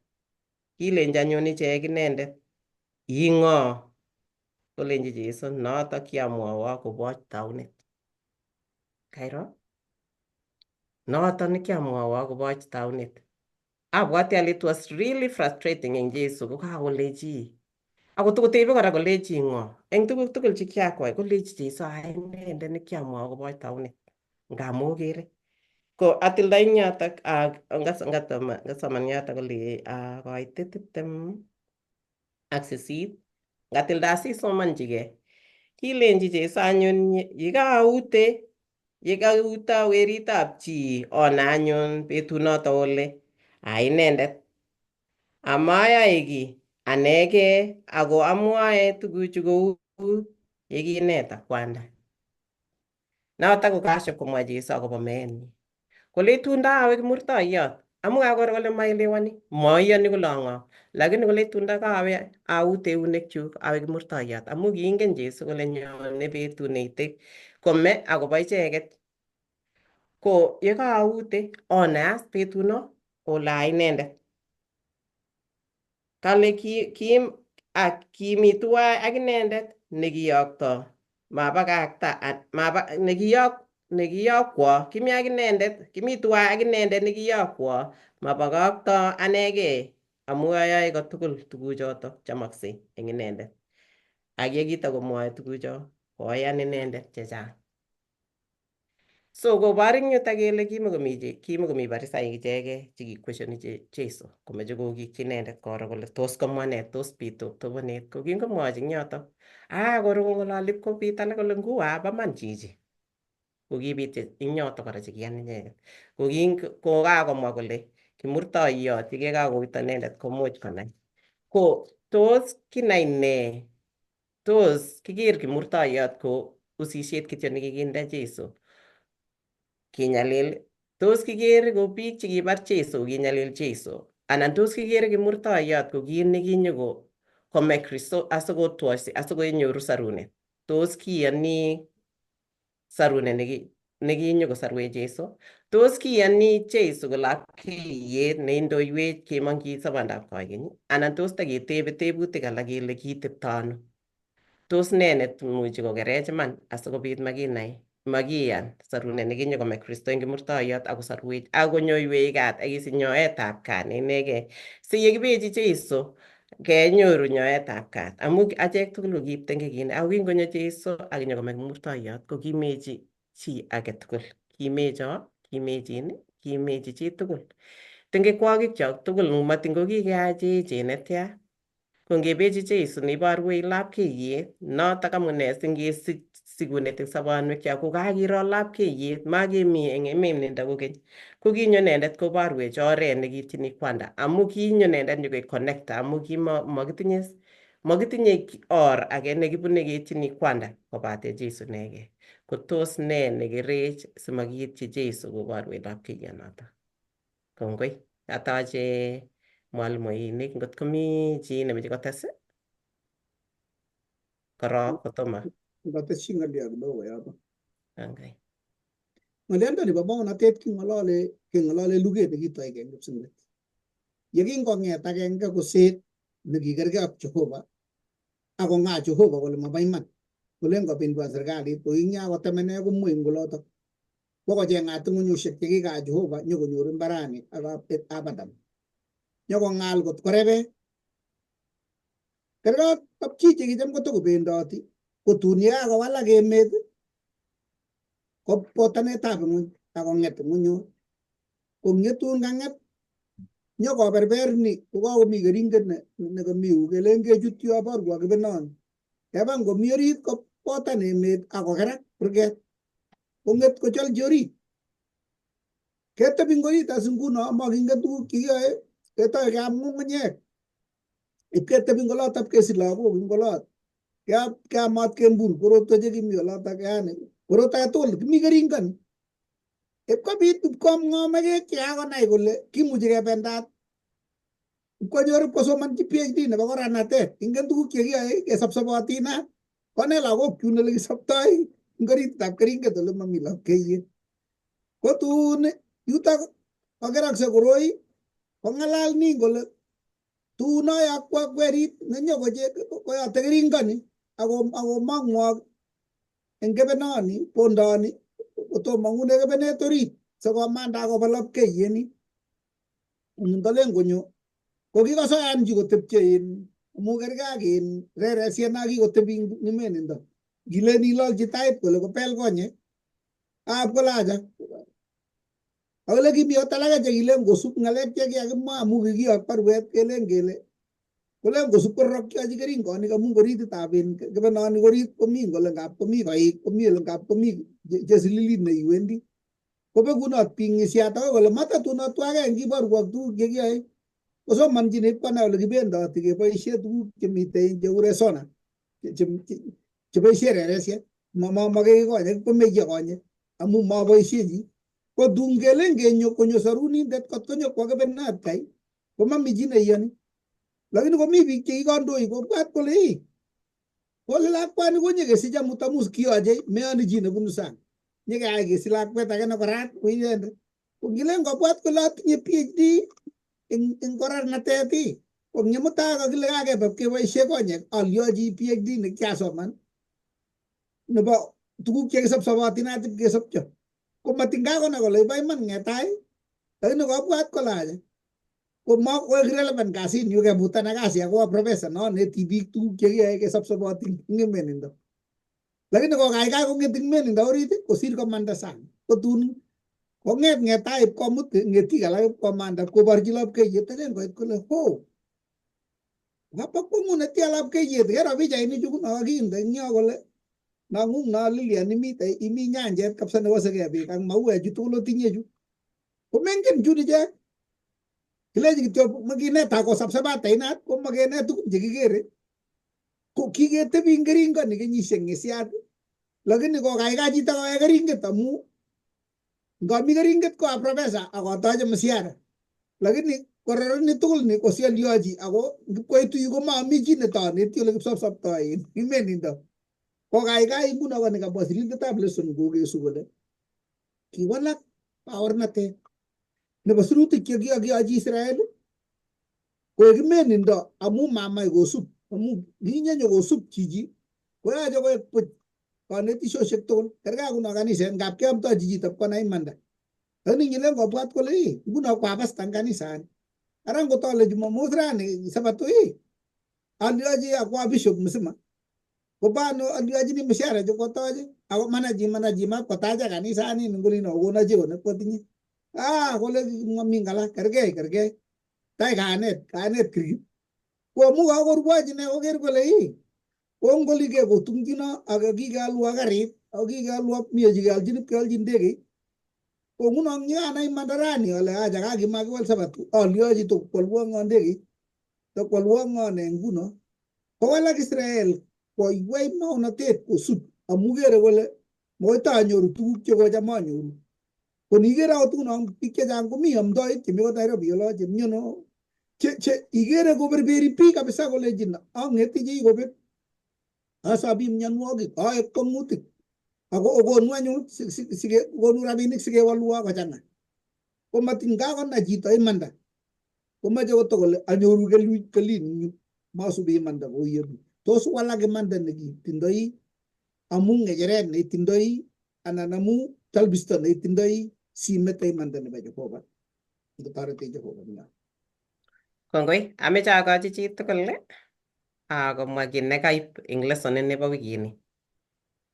Kilenji anyun ichek inendet ing'o? Kolenji Jesu notok kiamwowok kobo taunet. Kairo? Notok nekiamwowok kobo taunet. Abwati ale it was really frustrating eng Jesu kokakolechi akotokotebe kora kolechi ng'o eng tuguk tugul chekiakwai kolechi Jesu inendet nekiamwowok kobo taunet ngamu kere. Ko atilda eng yotok ngasoman yotok kole kaitit 28 ngatilda asisomanchigei. Kilenji Jesu anyun yekauto weritab chi ona anyun betunoto ole inendet amayoe kiy anegei ako amwae tuguchu kou yekineta kwanda. Notok ko kaship komwa Jesu akobo meenyi. Kole tun awe kimurtoiyot amu kakoro kole maelewani, maiyani kole ang'o. Lakini kole tun kawe aut eunekchuk awe kimurtoiyot amu kiingen Jesu kole nyone betut neite kome akobo icheket. Ko yekaute onai as betuno ole inendet. Kale kimi tuwai ak inendet nekiyokto nekiyok nekiyokwo, kimi ak inendet, kimi tuwai ak inendet nekiyokwo, mabakakto anegei amu ayoe kotugul tuguchoto chamaksei eng inendet. Ak ye kitakomwoe tugucho, koyan inendet chechang. So kobor ing yutok kele kimakomi Parisaik ichegei chekikweshoni Jeiso komeche kokikchi inendet koro kole tos komwa nee, tos bitu tobenet. Ko kingomwochi ing yotok, koro kong'ololi kobit alak kole nguwa baman chichi. Kokibit ing yotok kora chekiyan icheket. Kokakomwa kole kimurtoiyot yekekakoito inendet komuch konai. Ko tos kinai nee? Tos kiker kimurtoiyot ko usisiet kityo nekikinde Jeiso kinyalil? Tos kiker ko biik chekibar Jeiso kinyalil Jeiso? Anan tos kiker kimurtoiyot ko kiit nekinyoko kome Kristo asikotwoisi asikonyoru sarunet? Tos kiyani sarunet nekinyokosarwech Jeiso? Tos kiyani Jeiso ko lapkeiyet neindoiwech kemong'chi sabandab koikeny? Anan tos taketebe tebutik alak kele kitepto ano? Tos nee nemuchi kokerech iman asikobit makiyan sarunet nekinyokome Kristo eng kimurtoiyot akosarwech akonyoiwech kat akisich nyoetab kat neinegei. Si yekibechi Jeiso kenyoru nyoetab kat amu achek tugul ko kiib tengekine ako kingonyo Jeiso akinyokome kimurtoiyot ko kimechi chi age tugul. Kimecho, kimechin, kimechi chi tugul. Tengekwokikchok tugul matin ko kikeachechen netya. Ko ngebechi Jeiso neiborwech lapkeiyet, notok amune singesich sikunet eng sobonwekchok ko kakiro lapkeiyet, makemi eng emenindo kokeny. Ko kinyo inendet koborwech oret nekiityini kwanda amu kinyo inendet nyokoek connector amu makitinye or age nekibune keityini kwanda kobate Jeiso inegei. Ko tos nee nekerech simakiityi Jeiso koborwech lapkeiyonotok. Kongoi, atoche mwalimuinik ngot komi chi nemeche kotes korok kotomo. Ngateshi ng'alyo kidogo yoto. Okay. Ng'olyondoni bo baunatet keng'olole luget nekitoige eng Kipsengwet. Yekingong'et agenge koset nekikergei ak Jehova akong'a Jehova kole mabo iman kole ngopindua serikalit ko ingya kotemene komwei eng olotok. Kokocheng'at ng'unyusiek chekika Jehova nyokonyor mbarani ak Adam. Nyokong'al kot korebe. Kergei ak chi chekicham kotokobendoti kotun yekakowalak emet ko botanetab ng'uny akong'et ng'unyut. Kong'etun kang'et nyokoberberni kokakomi keringet nekamiu kelen kechut yo borwo kibenon. Keba ngomi orit ko botan emet akokerak kurget. Kong'et kocholchi orit. Ketebi ngorit as nguno makingen tuguk chekiyoe ketoe keam ng'ung'unyek. Ipketebi ngolotok kesich lagok ing olot. Keamat kembur korotwe chekimi olotok yani. Korotwe tugul kimi keringon. Ipkobit ipkomng'omekek chekakonai kole kimuchi kebendat. Ipkonyor ipkosomanchi PhD nebo koranatet. Ingen tuguk chekiyoe kesopsopoti inat. Kone lagok chun ole kisoptoi ing oritab keringet ole mami lapkeiyet. Kotun yutok kokerakse koroi kong'alal ning kole tun ayakwa kwerit nenyokoyote keringoni ako mang'wok eng kebenoni bondoni kotomong'une kebenet orit sikomanda akobo lapkeiyet. Ngolen konyo ko kikosoyan chi kotepche amu kergei ak reresiet na kikotebi ing emenindo. Ngilen ilolchi tait kole kopel konyek kolacha. Ole kimi ot alake chekilen kosup ng'alek chekikakimwa amu kikiyok barwet kelen kele kolen kosup kororokyochi keringonik amu ngorititab kebenoni korit komi ngole ngap komi koik komi ole ngap komi chesililit neiwendi. Kobekunot biik ng'isiat akoi kole matatunot twake eng kiborwok tuguk chekiyoe. Kosomanjin ipkonai ole kibendoti keboisie tuguk chemitei cheu resona cheboisie reresiet. Makei konyek komeche konyek amu maboisie chi. Kotun kelen konyo sarunindet kot konyo kwa kebenat kai komami chi neiyoni. Lakini komi biik chekikandoik kobwat kole kole lakwani konyekesich amut amu kiyoche meyoni chi nebunu sang. Nyekeyai kesich lakwet age nekorat kou inendet. Kongilen kobwat kole atinye PhD eng korarnatet kong'e mutai kakile kakebe keboisie konyek alyochi PhD nekiasoman nebo tuguk chekisopsobotin atip kesopcho. ko matinga kona kole iba iman ngetai lakini kobwat kole aja ko ma ko relevant kasit yu kebutan kasi ako professor no neti biik tuguk chekiyoe kesopsopotin ing emenindo lakini ko kaikai kong'et ing menindo orit kosir komanda sang kotun kong'et ngetai komut ng'etik alak komanda koborchi lapkeiyet alen koit kole ho Wapa kwangu netia lapkeiyet kero pichainik chu kokakinde ing yo kole nang'ung no Lilian imi nyanjet kabisa nebo sekebik ak mauek chu tugul otinye chu komengen chun ichek kilechi kityo makineta kosapsapata inat ko makenet tugun chekikere ko kiketebi ing keringoni kenyisiek ng'isiat lakini kokaikai chito kowe keringet amu ngami keringet ko a professor akotoche msiara lakini kororoni tugul ni kosioliochi ako ngipkoitu yu komami chi netoneti ole kipsopsoptoi imenindo kokaikai nguno koni kabwa sirindetab lesson kokesu kole kiwalak baornatet nebo sirutik chekiyochi Israel koek imenindo amu mamach kosup amu nginyenyo kosup chichi koyache koek puch kanetisiosiek tugul kergei kuno kaniset ngap keamtochi chito pkonai imanda lakini ngilen kobwat kole nguno kwa pasta eng kanisani ara ngotole Jumamos rani sabato aliochi akwa bishop msima kopano aliochini mshahara chokotoche ako manaji kotacha kanisani ngolino konachi kone kotinye kole ngami ngala kergei tai kanet kirip komu kakorwochi ne koker kole kongolige kotungchino ak kikealwa karit ak kikealwa miochi kealchi ndegeit ko nguno ngianai mandarani ale acha kakimakiwal sabato aliochi to kwalwo ngo ndegeit to kwalwo ngo ne nguno kowalak Israel koiwei maunatet kosup amu kere kole moitanyoru tuguk chekocham anyoru konikere akot nguno biik chechang komi amdoik chemi ko Nairobi olo chemiono che ikere koberberi biik kabisa kolechin ang'eti chi kobet asabi mionwogik aek kwang'utik ako okonu anyun konu rabinik sikewalwo kochang'a ko matinga konai chito imanda komache koto kole anyoru kelin yu masubi imanda kou yebi tos walak imanda nekitindoi amu ng'echeret neitindoi anan amu talbisto neitindoi simete imanda nebo Jehova kotoreti Jehova. Kongoi, ameche akochi chi tugul komwa kiy nekaib eng lesson nebo wikini.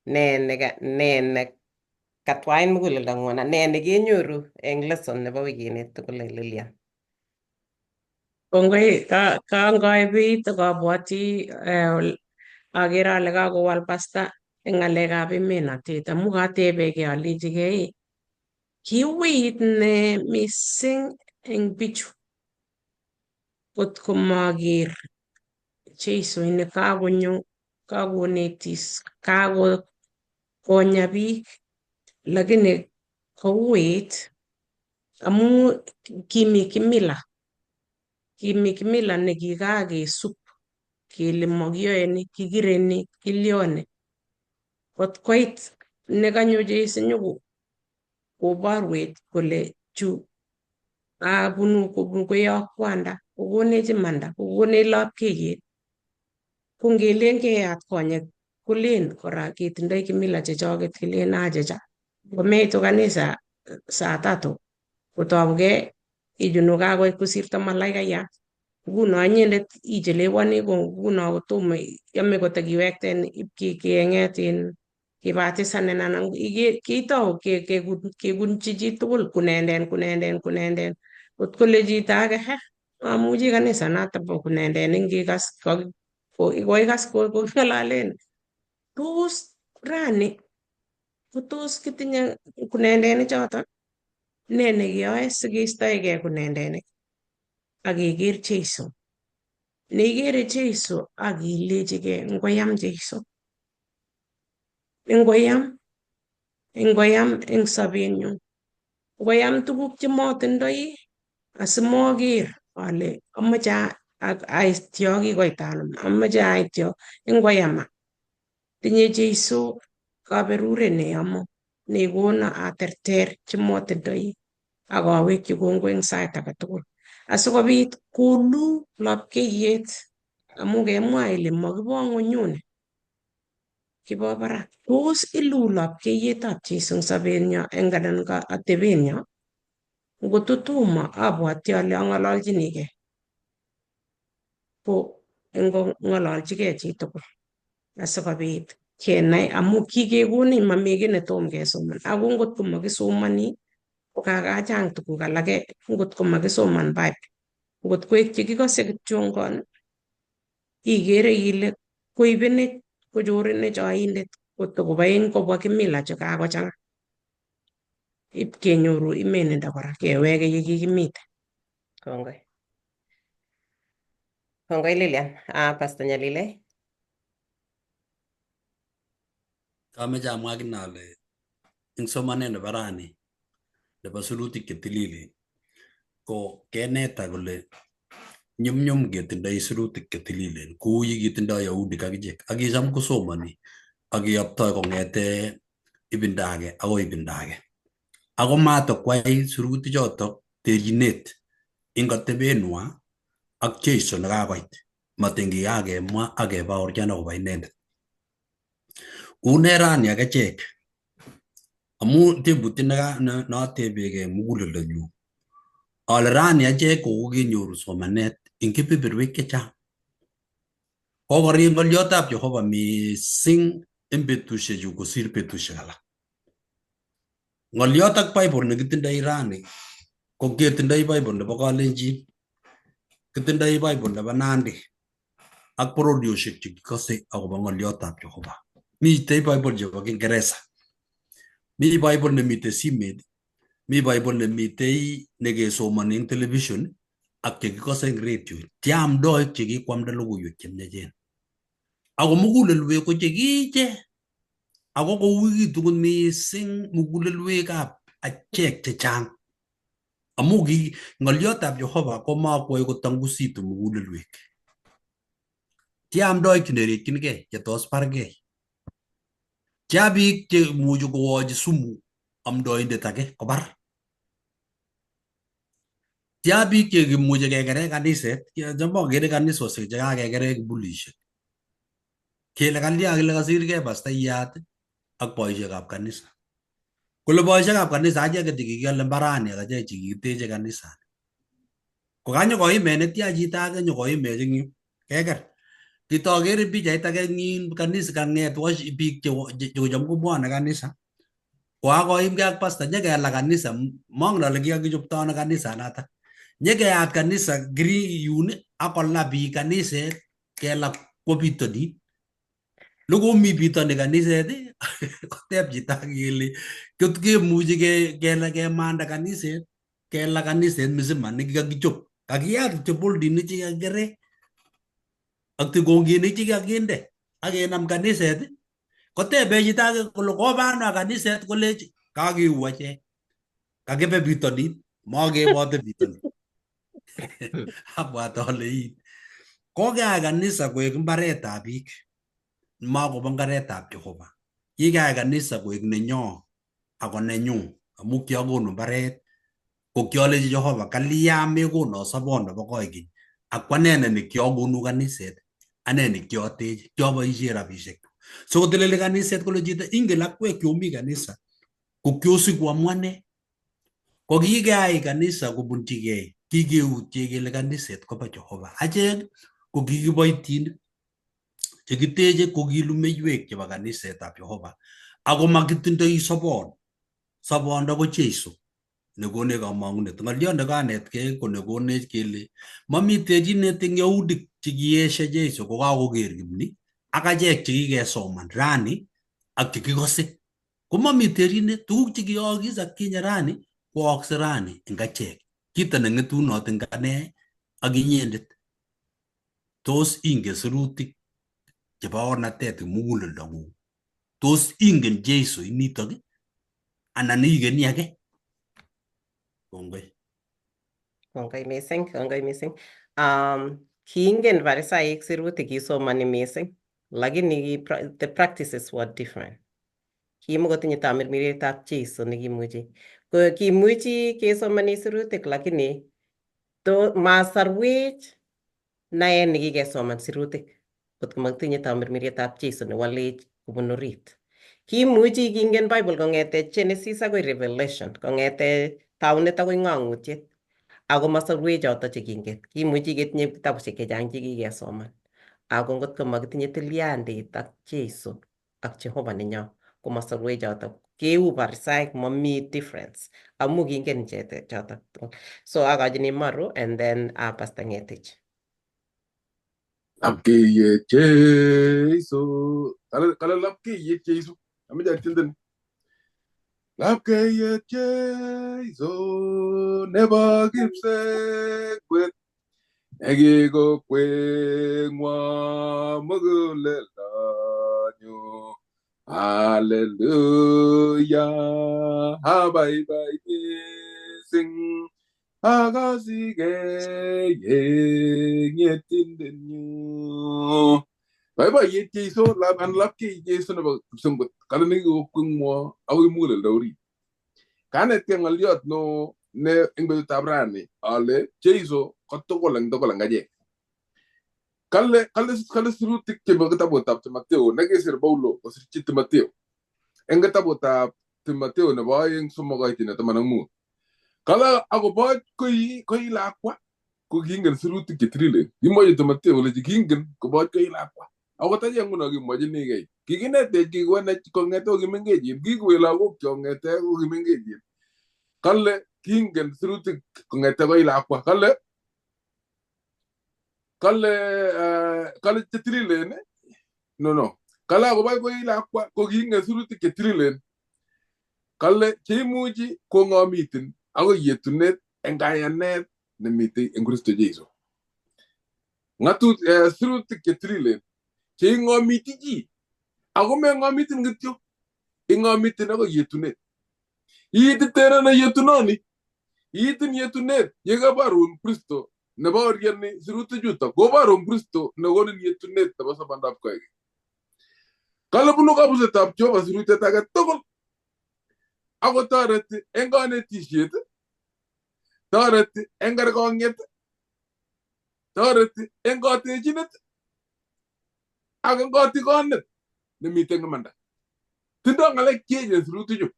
Ne katwain muguleldo ng'wong ne nekenyoru eng lesson nebo wikini tugul Lilian. Kongoi kangoibit akabwoti akere ale kakowal pasta eng ng'alekab emenatet amu katebegei alechigei kiuit ne mising eng bichu kot komaker Jeiso ne kakonyo kakonetis kakonya biik lakini kouit amu kimi kimila nekikakesup kele makiyoe ni kikireni kilione kot koit nekanyo Jeiso koborwech kole chu bunu koyok kwanda kokonech imanda kokonech lapkeiyet ko ngelen keyat konyek kolen kora ketindoi kimila chechoket kilen achecha ngomeitu kanisa saa 3 kotokugei ichunu kakoit kosirto malaikayat nguno inyendet ichelewani ko nguno kotomo yome kotakiwekten ipkeng'etin kibatisanin anan kitou kekunchi chi tugul kunenden kot kole chito age amuchi kanisa noto bo kunenden ngikas koikas koking'alalen tos rani tos kitinye kunendenik choto ne nekiyoe sikeistoegei kunendenik akeker Jeiso neikere Jeiso akilechigei ngoyam Jeiso ngoyam eng sobenyu ngoyam tuguk chematindoi asimoker ale amache aityo kikoitan amache aityo ngoyama tinye Jeiso kaberuret neyomo nekono aterter chematindoi akawekyi kongoi eng sait age tugul asikobit kolu lapkeiyet amu kemwa ile makibongonyune kibo barak. Tos ilul lapkeiyetab Jeiso eng sobenyo eng anan ka atebenyo? Ngototomo abwati ale ang'ololchinigei ko ngong'ololchigei chitugul asikobit kenai amu kikekonech mami kiy netom kesoman. Ako ngotko makisomani ko kakachang tuguk alake ngotko makisoman Bible. Ngot koek chekikose kityongon igere ile koibenech kochorenech oindet kotokoboen kobwa kimila chekakochang'a. Ipkenyoru imenindo kora kewege yekikimite. Kongoi. Kongoi Lilian. Pastor Nyalile. Kameche amwa kine ale eng somanet nebo rani nebo sirutik chetililen ko keneta kole nyumnyum ketindoi sirutik chetililen kou ye kitindoi Yahudik akichek ak kicham kosomani ak kiyoptoi kong'ete ibindo age akoi ibindo age. Ako matokwai sirutik chotok terchinet eng atebenwa ak Jeiso nekakoit matingikakemwa ak kebaorian akobo inendet. Une rani ak achek amu tebutiet natebegei muguleldonyu ale rani achek kokinyoru somanet eng kebeberwek chechang. Kokorib ng'oliotab Jehova mising eng betusiechu kosir betusiek alak. Ng'oliot ak Bible nekitindoi rani ko ketindoi Bible nebo Kalenjin, kitindoi Bible nebo Nandi ak pororiosiek chekikose akobo ng'oliotab Jehova. Mitei Bible chebo Kingereza, mi Bible nemitei simet, mi Bible nemitei nekesomani eng television ak chekikose eng radio. Tiamdoik chekikwamda logoiwek chemiachen. Ako mugulelwek ko chekiche ako kouikitu kot mising mugulelwekab achek chechang. Amu ng'oliotab Jehova ko makwai kotangusitu mugulelwek. Tiamdoik chenerekyingei chetos bargei. Tia biik chemuchi kowochi sumu amdoindet age kobar. Tia biik chekimuchi kekere kaniset, cham akere kanisosiek chekakekere kibulishek. Kele kalya kele kasirgei pastayat ak boisiekab kanisa. Kole boisiekab kanisa acheket chekikiale mbarani ak achek chekiteche kanisa. Kokanyokoime netia chito age nyokoimech eng yu keker. Kitokere pichait age eng kanisa kang'et biik checham kobwane kanisa. Kokakoimgei ak pastor nyekela kanisa, mongen ale kikakichoptoi ano kanisa natak. Nyekeyat kanisa yun akola biik kaniset kela kwo bitonin. Lokomi bitoni kaniset koteb chito kele kot kemuchi kemanda kaniset kela kaniset msima nekikakichop. Kakiyat kityo boldinik chekakikere ak tigonginik chekakinde ak kenam kaniset kotebe chito age kole koba ano kaniset kolechi kakeu achek. Kakibe bitonin makebote bitonin. Abwat ale kokeyai kanisa koek mbaretab biik makobo mbaretab Jehova. Kikeyai kanisa koek nenyo ako nenyu amu kiakonu mbaret ko kialechi Jehova kalya mekono sobon nebo koikeny ak kwanene nekiakonu kaniset ane nekiateche kiaboisie rabisiek. So koteleli kaniset kole chito ingen lakwek chomi kanisa ko kiosiku amu ane ko kikeyai kanisa kobunchigei kikeutye kele kaniset kobo Jehova. Achek ko kikiboitinik chekiteche ko kilumeiwek chebo kanisetab Jehova ako makitindoi sobon. Sobondo ko Jeiso nekonech kamang'unet. Ng'oliot nekanetkei ko nekonech kele mami terchinet eng Yahudik chekiesho Jeiso kokakoker kimni ak achek chekikesoman rani ak chekikose. Ko mami terchinet, tuguk chekiyookis atkinye rani koyookse rani eng achek. Kito neng'etunot eng ane ak inyendet. Tos ingen sirutik chebo ornatet eng muguleldong'ung? Tos ingen Jeiso initok anan igeni age? Kongoi. Kongoi mising, kongoi mising. Kiingen Farisaik sirutik kisomani mising, lakini the practices were different. Kimukotinye tamirmirietab Jeiso nekimuchi. Kimuchi kesomani sirutik lakini masarwech naet nekikesoman sirutik. Kotko makitinye tamirmirietab Jeiso newalech kubun orit. Kimuchi kingen Bible kong'ete Genesis akoi Revelation, kong'ete taunet akoi ng'ang'utiet. Ako masarwek choto chekingen. Kimuchi ketinye kitabushek chechang chekikesoman. Ako ngotko makitinye tilyandit ak Jeiso ak Jehova nenyo, ko masarwek choto keu Parisaik mami difference. Amu kingen icheket choto. So akachini Maru and then Pastor Ngetich. Lapkeiyet Jeiso. Kala lapkeiyet Jeiso. Amaja tilden. Lapkeiyet Jeiso. Never gipsek kwet. Egego kwengwa magulelanyo. Hallelujah. Bye bye sing. Agasige yetindenyo. Bye bye Jeiso lab and lapke Jeiso nebo sumbat. Kala nigo kwengwa awi mulelori. Kanet ke ngaliot no ne ingbe tabrani ale Jeiso kotokolang aje. Kalle surutik ke bagata tap Mateo nagesir Paulo o sir Mateo. Engata tap Mateo na ba yung sumagay na tamanang mu. Kala ako ba koi lakwa ko gingan surutik ke trile. Imo yung Mateo le gingan ko ba koi lakwa. Ako tayo ang muna gimo ni gay. Kiginete gigwa na kongeto gimengeji. Gigwe la ko ngete ko gimengeji. Kalle gingan surutik kongete koi lakwa. Kale tetrilene no kala go bay koy la ko ginga suruti ke trilen kale chemuji ko ngomitin ago yetunet engayanet ne miti en Kristo Jesu ngatu suruti ke trilen che ngomiti ji ago me ngomitin gityo ngomitin ago yetunet yititera na yetunoni yitin yetunet yega barun Kristo ne ba oriani suruti juta go baron Kristo ne gonin yetunet ta basa bandap ko ege kala bunu ka buze tap joba suruti ta ga togol ago tarati engane t-shirt tarati engar gonget tarati engate jinet aga ngoti gonet ne miteng manda tindo ngale keje suruti ju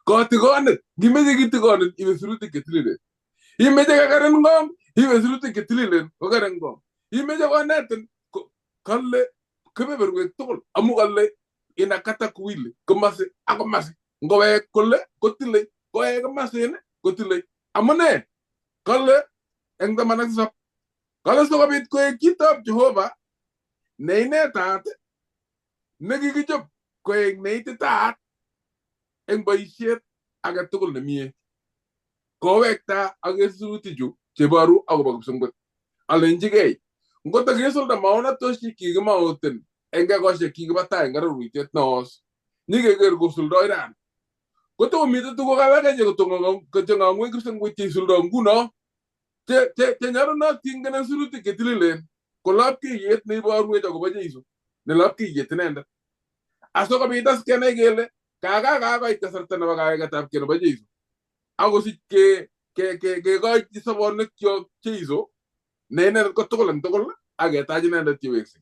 goti gonet gimeje giti gonet ibe suruti ketlile imeje ga garan ngom ibe suruti ketlile ko garan ngom imeje gonetin kalle kebe berwe togol amu kalle ina kata kuile komase ako mase ngowe kolle kotile goye komase ne kotile amune kalle engda manak sap kalle so kabit ko kitab Jehova neine tat negigijob ko neite tat eng boisiet aga tugul ne mie ko wekta aga suruti ju chebaru ago bagum sungot alenjigei ngota gesol da mauna toshi ki gama oten enga goshe ki gaba ta enga ruitet nos nige ger gosul doiran goto mi to go gaba ga je to ngong ko jenga ngwe kusen go ti sul do nguno te nyaro na tingana suruti ketililen ko lapki yet ne baru e jago baje isu ne lapki yet nenda aso ko bitas kene gele kaga ga itasarta na ga ga tap kene baje isu ago si ke ga ti sabon ne kyo chizo nene ko togol age taji nenda ti weksi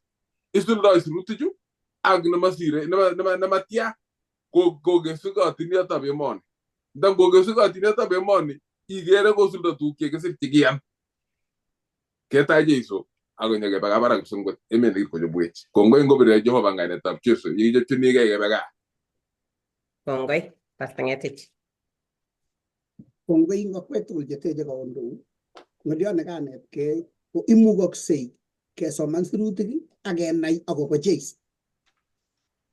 isul do suruti ju ag na masire na matia go ge suga tinia tabe mon dan go ge suga tinia tabe mon igere go sul do tu ke se tigian ke taji iso ago nyage baga bara sungo emen ko jo buech kongo ngo bere Jehova ngane tap cheso yi je tuni ge baga Kongoi, Pastor Ngetich. Kongoi ngakwetul jete jaga ondo ngodion ne kanet ke ko imugoksei ke soman sirutik agenai agobo Jeiso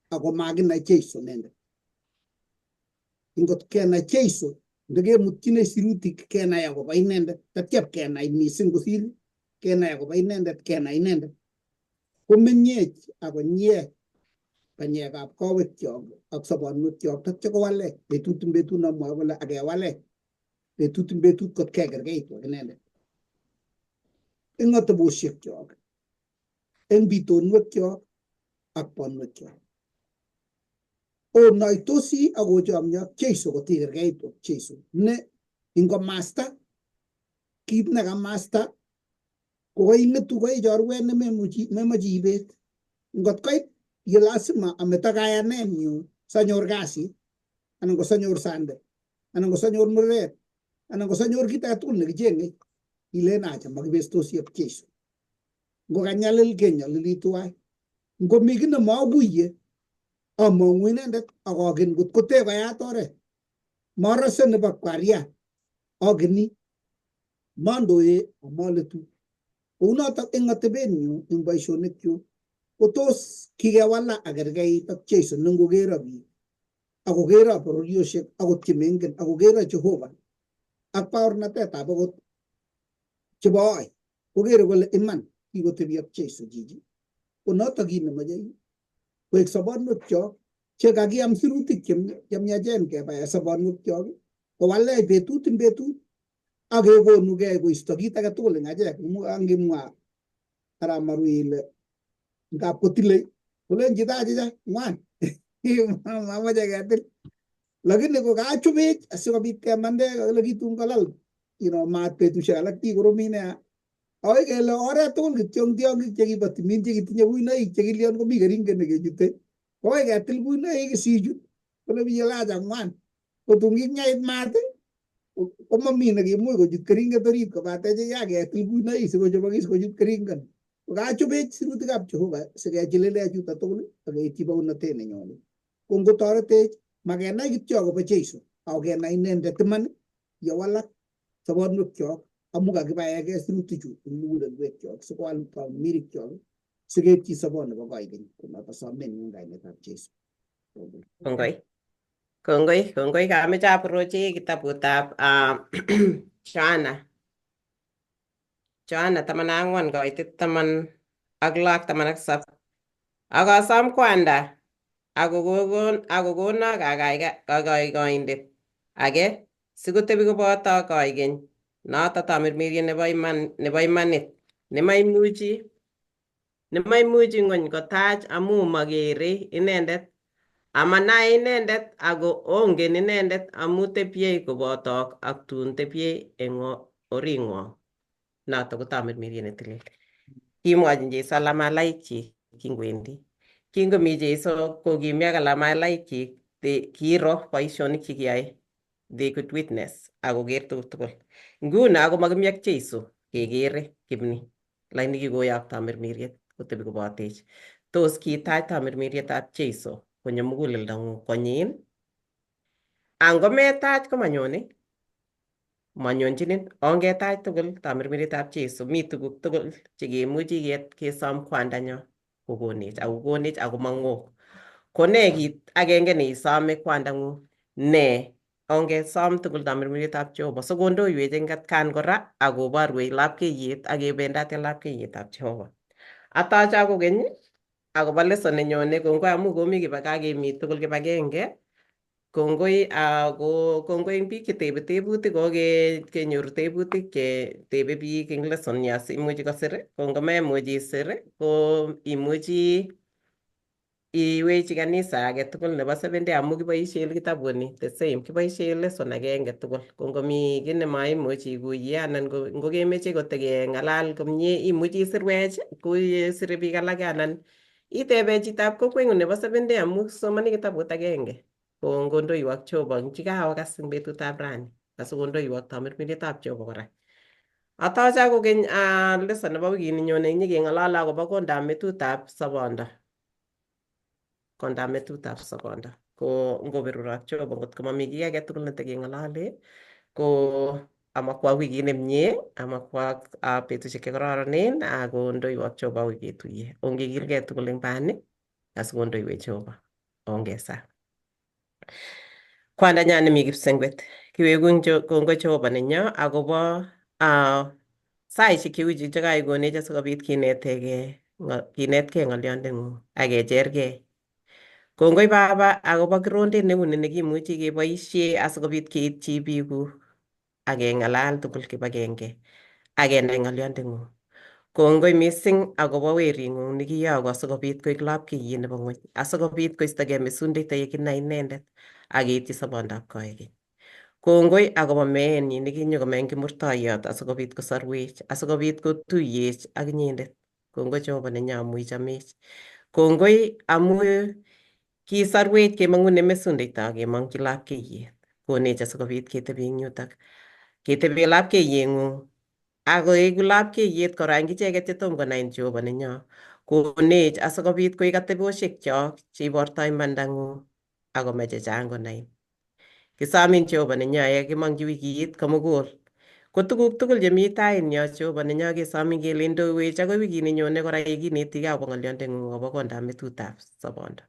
ago maginai Jeiso nende ingot kenai Jeiso ndege mutine sirutik kenai agobo inendet tatyep kenai mising kosir kenai agobo inendet kenai inendet komenyech ago nye banyekab kowekyok ak sobonwekyok tatya kowalek betut namwoe kole akewalek betut kot kekerkeit ak inendet eng atebosyekyok eng bitonwekyok ak bonwekyok onoitosi ak ochomyo ak Jeiso kotikerkeit ak Jeiso ne ingomasta kit nekamasta kokaing'etu koi chorwet nememoche ibet ngot koit ye lazima ameta kayanenyu sanyor kasit anan ko sanyor sande anan ko sanyor murret anan ko sanyor kit age tugul nekicheng'e ilen acha makibestosi ak Jeiso. Ngo kanyalil kenyalili tuwai. Ngo mi kit nemaguiye among'u inendet ak agen kot kote koyat oret. Marase nebo kwariat ageni mandoe amaletu. Kounotok eng atebenyu eng boisionikchu ko tos kikewala akerkeit ak Jeiso ne ngokero biik akokero bororiosiek akot chemengen akokero Jehova ak baornatetab akot chebo oik kokere kole iman kikotebi ak Jeiso chichi. Konotok kit nemoche koek sobonwekyok che kakiam sirutik chemiachen kebae sobonwekyok kowalech betut eng betut ak kekonugei koisto kit age tugul eng achek. Angimwa arap Marui ile ngap kotile kolen chito achicha ngwan mamache ketil, lakini kokachubech asikobit kemande kole kitun kolal maat betusiek alak kikoromin nea. Akoi kele oret tugul kityo tiong'ik chekibo timin chekitinye buinoik chekilion komi keringet nekechute akoi ketil buinoik sichut kole biyelacha ngwan kotun king'ait maat komami nekimuch kochut keringet orit kobate chekaketil buinoik sikochobokis kochut keringet. Kokachubech sirutikab Jehova sikechilile chuto tugul akeityi bounatet nenyone. Ko ngotoretech makenai kityo akobo Jeiso ako kenai inendet iman yewalak sobonwekyok amu kakibaeke sirutichu eng mugulelwekyok sikowal tamirikchok sikeipchi sobon nebo koikeny. Konoto somenyu eng kainetab Jeiso. Kongoi kameche aprochi kitabutab Johana 14 koitet 16 akasom kwanda akokono kakaikaindet age sikotebi koboto koikeny noto tamirmiriet nebo imanit nemaimuchi ngony kotach amu makere inendet amanai inendet ako ongen inendet amu tepye kobotok ak tun tepye eng oring'wong. Noto ko tamirmiriet netilil. Kimwochi Jeiso alamalaikchik kingwendi. Kingomi Jeiso kokimi ak alamalaikchik kiiro boisionik chekiyoe. They could witness akoker tugul. Nguno ko makimi ak Jeiso kekere kimni. Lakini kikoyok tamirmiriet kotebi kobotech. Tos kitach tamirmirietab Jeiso konyo muguleldong'ung konyin? Angometach komanyone. Manyonchinin ongetach tugul tamirmirietab Jeiso mi tuguk tugul chekemuchi kesom kwandanyo kokonech akokonech akomang'ok. Kone kit agenge neisome kwandang'ung ne ongesom tugul tamirmirietab Jehova sikondoiwech eng atkan kora akoborwech lapkeiyet akebendate lapkeiyetab Jehova. Atache akokeny akobo lesson nenyone kongoi amu komi kakemi tugul kibagenge. Kongoi eng biik chetebe tebutik kenyoru tebutik chetebe biik eng lesson imuchi kosir. Kongomemuchi isir ko imuchi iwechi kanisa age tugul nebo Seventh Day amu kiboisie kitabuni the same. Kiboisie lesson agenge tugul. Kongomi kiy nemaimuchi ikuye anan ngokemeche kotekeng'alal komie imuchi isirwech kusire biik alake anan itebe chitab kokweng'ung nebo Seventh Day amu somani kitabut agenge. Kondoiwok Jehova chikaokas eng betutab rani asikondoiwok tamirmirietab Jehova kora. Atache akokeny lesson nebo wikini nyone nyikeng'alale akobo kondametutab sobondo. Kondametutab sobondo ko ngoberurok Jehova ngotko mami kiy age tugul netekeng'alale ko amakwa wikit nemie amakwa betusiek chekororonen akondoiwok Jehova akoi ketuiye. Ongekilgei tugul eng bani asikondoiwech Jehova. Ongesa. Kwandanyo nemi Kipsengwet kiweku kongoi Jehova nenyo akobo saishek cheuchu chekaikonech asikobit kinetkei ng'olyondeng'ung akechergei. Kongoi Baba akobo kirondet neuni nekimuchi keboisie asikobit keitchi biikuk akeng'alal tugul kibagenge akenai ng'olyondeng'ung. Kongoi mising akobo wering'ung nekiyoku asikobit koek lapkeiyet nebo ng'ony asikobit koistogei mesundeito yekinai inendet akeitchi sobondab koikeny. Kongoi akobo meenyi nekinyokome eng kimurtoiyot asikobit kosorwech asikobit kotuyech ak inyendet. Kongoi Jehova nenyo amu ichamech. Kongoi amu kisarwech kemang'une mesundeito ak kemong'chi lapkeiyet. Konech asikobit ketebi eng yutok. Ketebe lapkeiyeng'ung ak koeku lapkeiyet kora eng icheket chetom konai Jehova nenyo. Konech asikobit koek ateboshekyok cheibortoi imandang'ung akomach chechang konai. Kisomin Jehova nenyo yekimong'chi wikit komugul. Ko tuguk tugul chemi tainyo Jehova nenyo kesomin kele indowech akoi wikit nenyone kora yekinetigei akobo ng'olyondeng'ung akobo kondab metutab sobondo.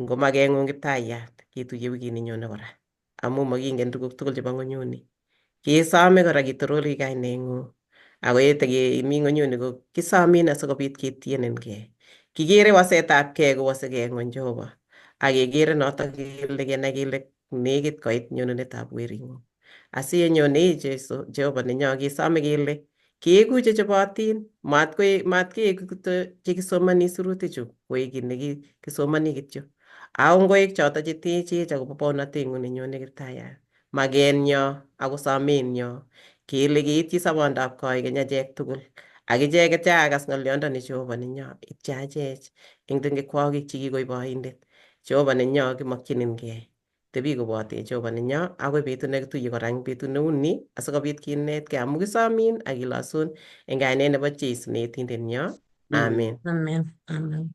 Ngomakeng'ung Kiptaiyat ketuye wikit nenyone kora amu makingen tuguk tugul chebo ng'onyuni. Kesome kora kitorori kaineng'ung ako yetekemi ng'onyuni ko kisomin asikobit ketienenkei. Kikere wasetabkei kowosegei ng'ony Jehova ak kekere notok kele kenai kele nekit koit nyonunetab wering'ung. Asiyenyone Jesu Jehova nenyo kesome kele keeku chechobotin matkeeku chekisomani sirutichu koek kiy nekisomani kityo. Ako ngoek choto chetechech akobo baunatengung nenyone Kiptaiyat. Makenyo ako somenyo kele keityi sobondab koikeny achek tugul. Ak icheket chekakas ng'olyondoni Jehova nenyo ityaachech eng tengekwogik chekikoib oindet. Jehova nenyo kimokchininkei. Tebi kobotech Jehova nenyo akoi betut nekituye kora eng betut neu ni asikobit kinetkei amu kisomin ak kilosun eng kainet nebo Jeiso ne Yetindet nyo. Amen. Amen. Amen.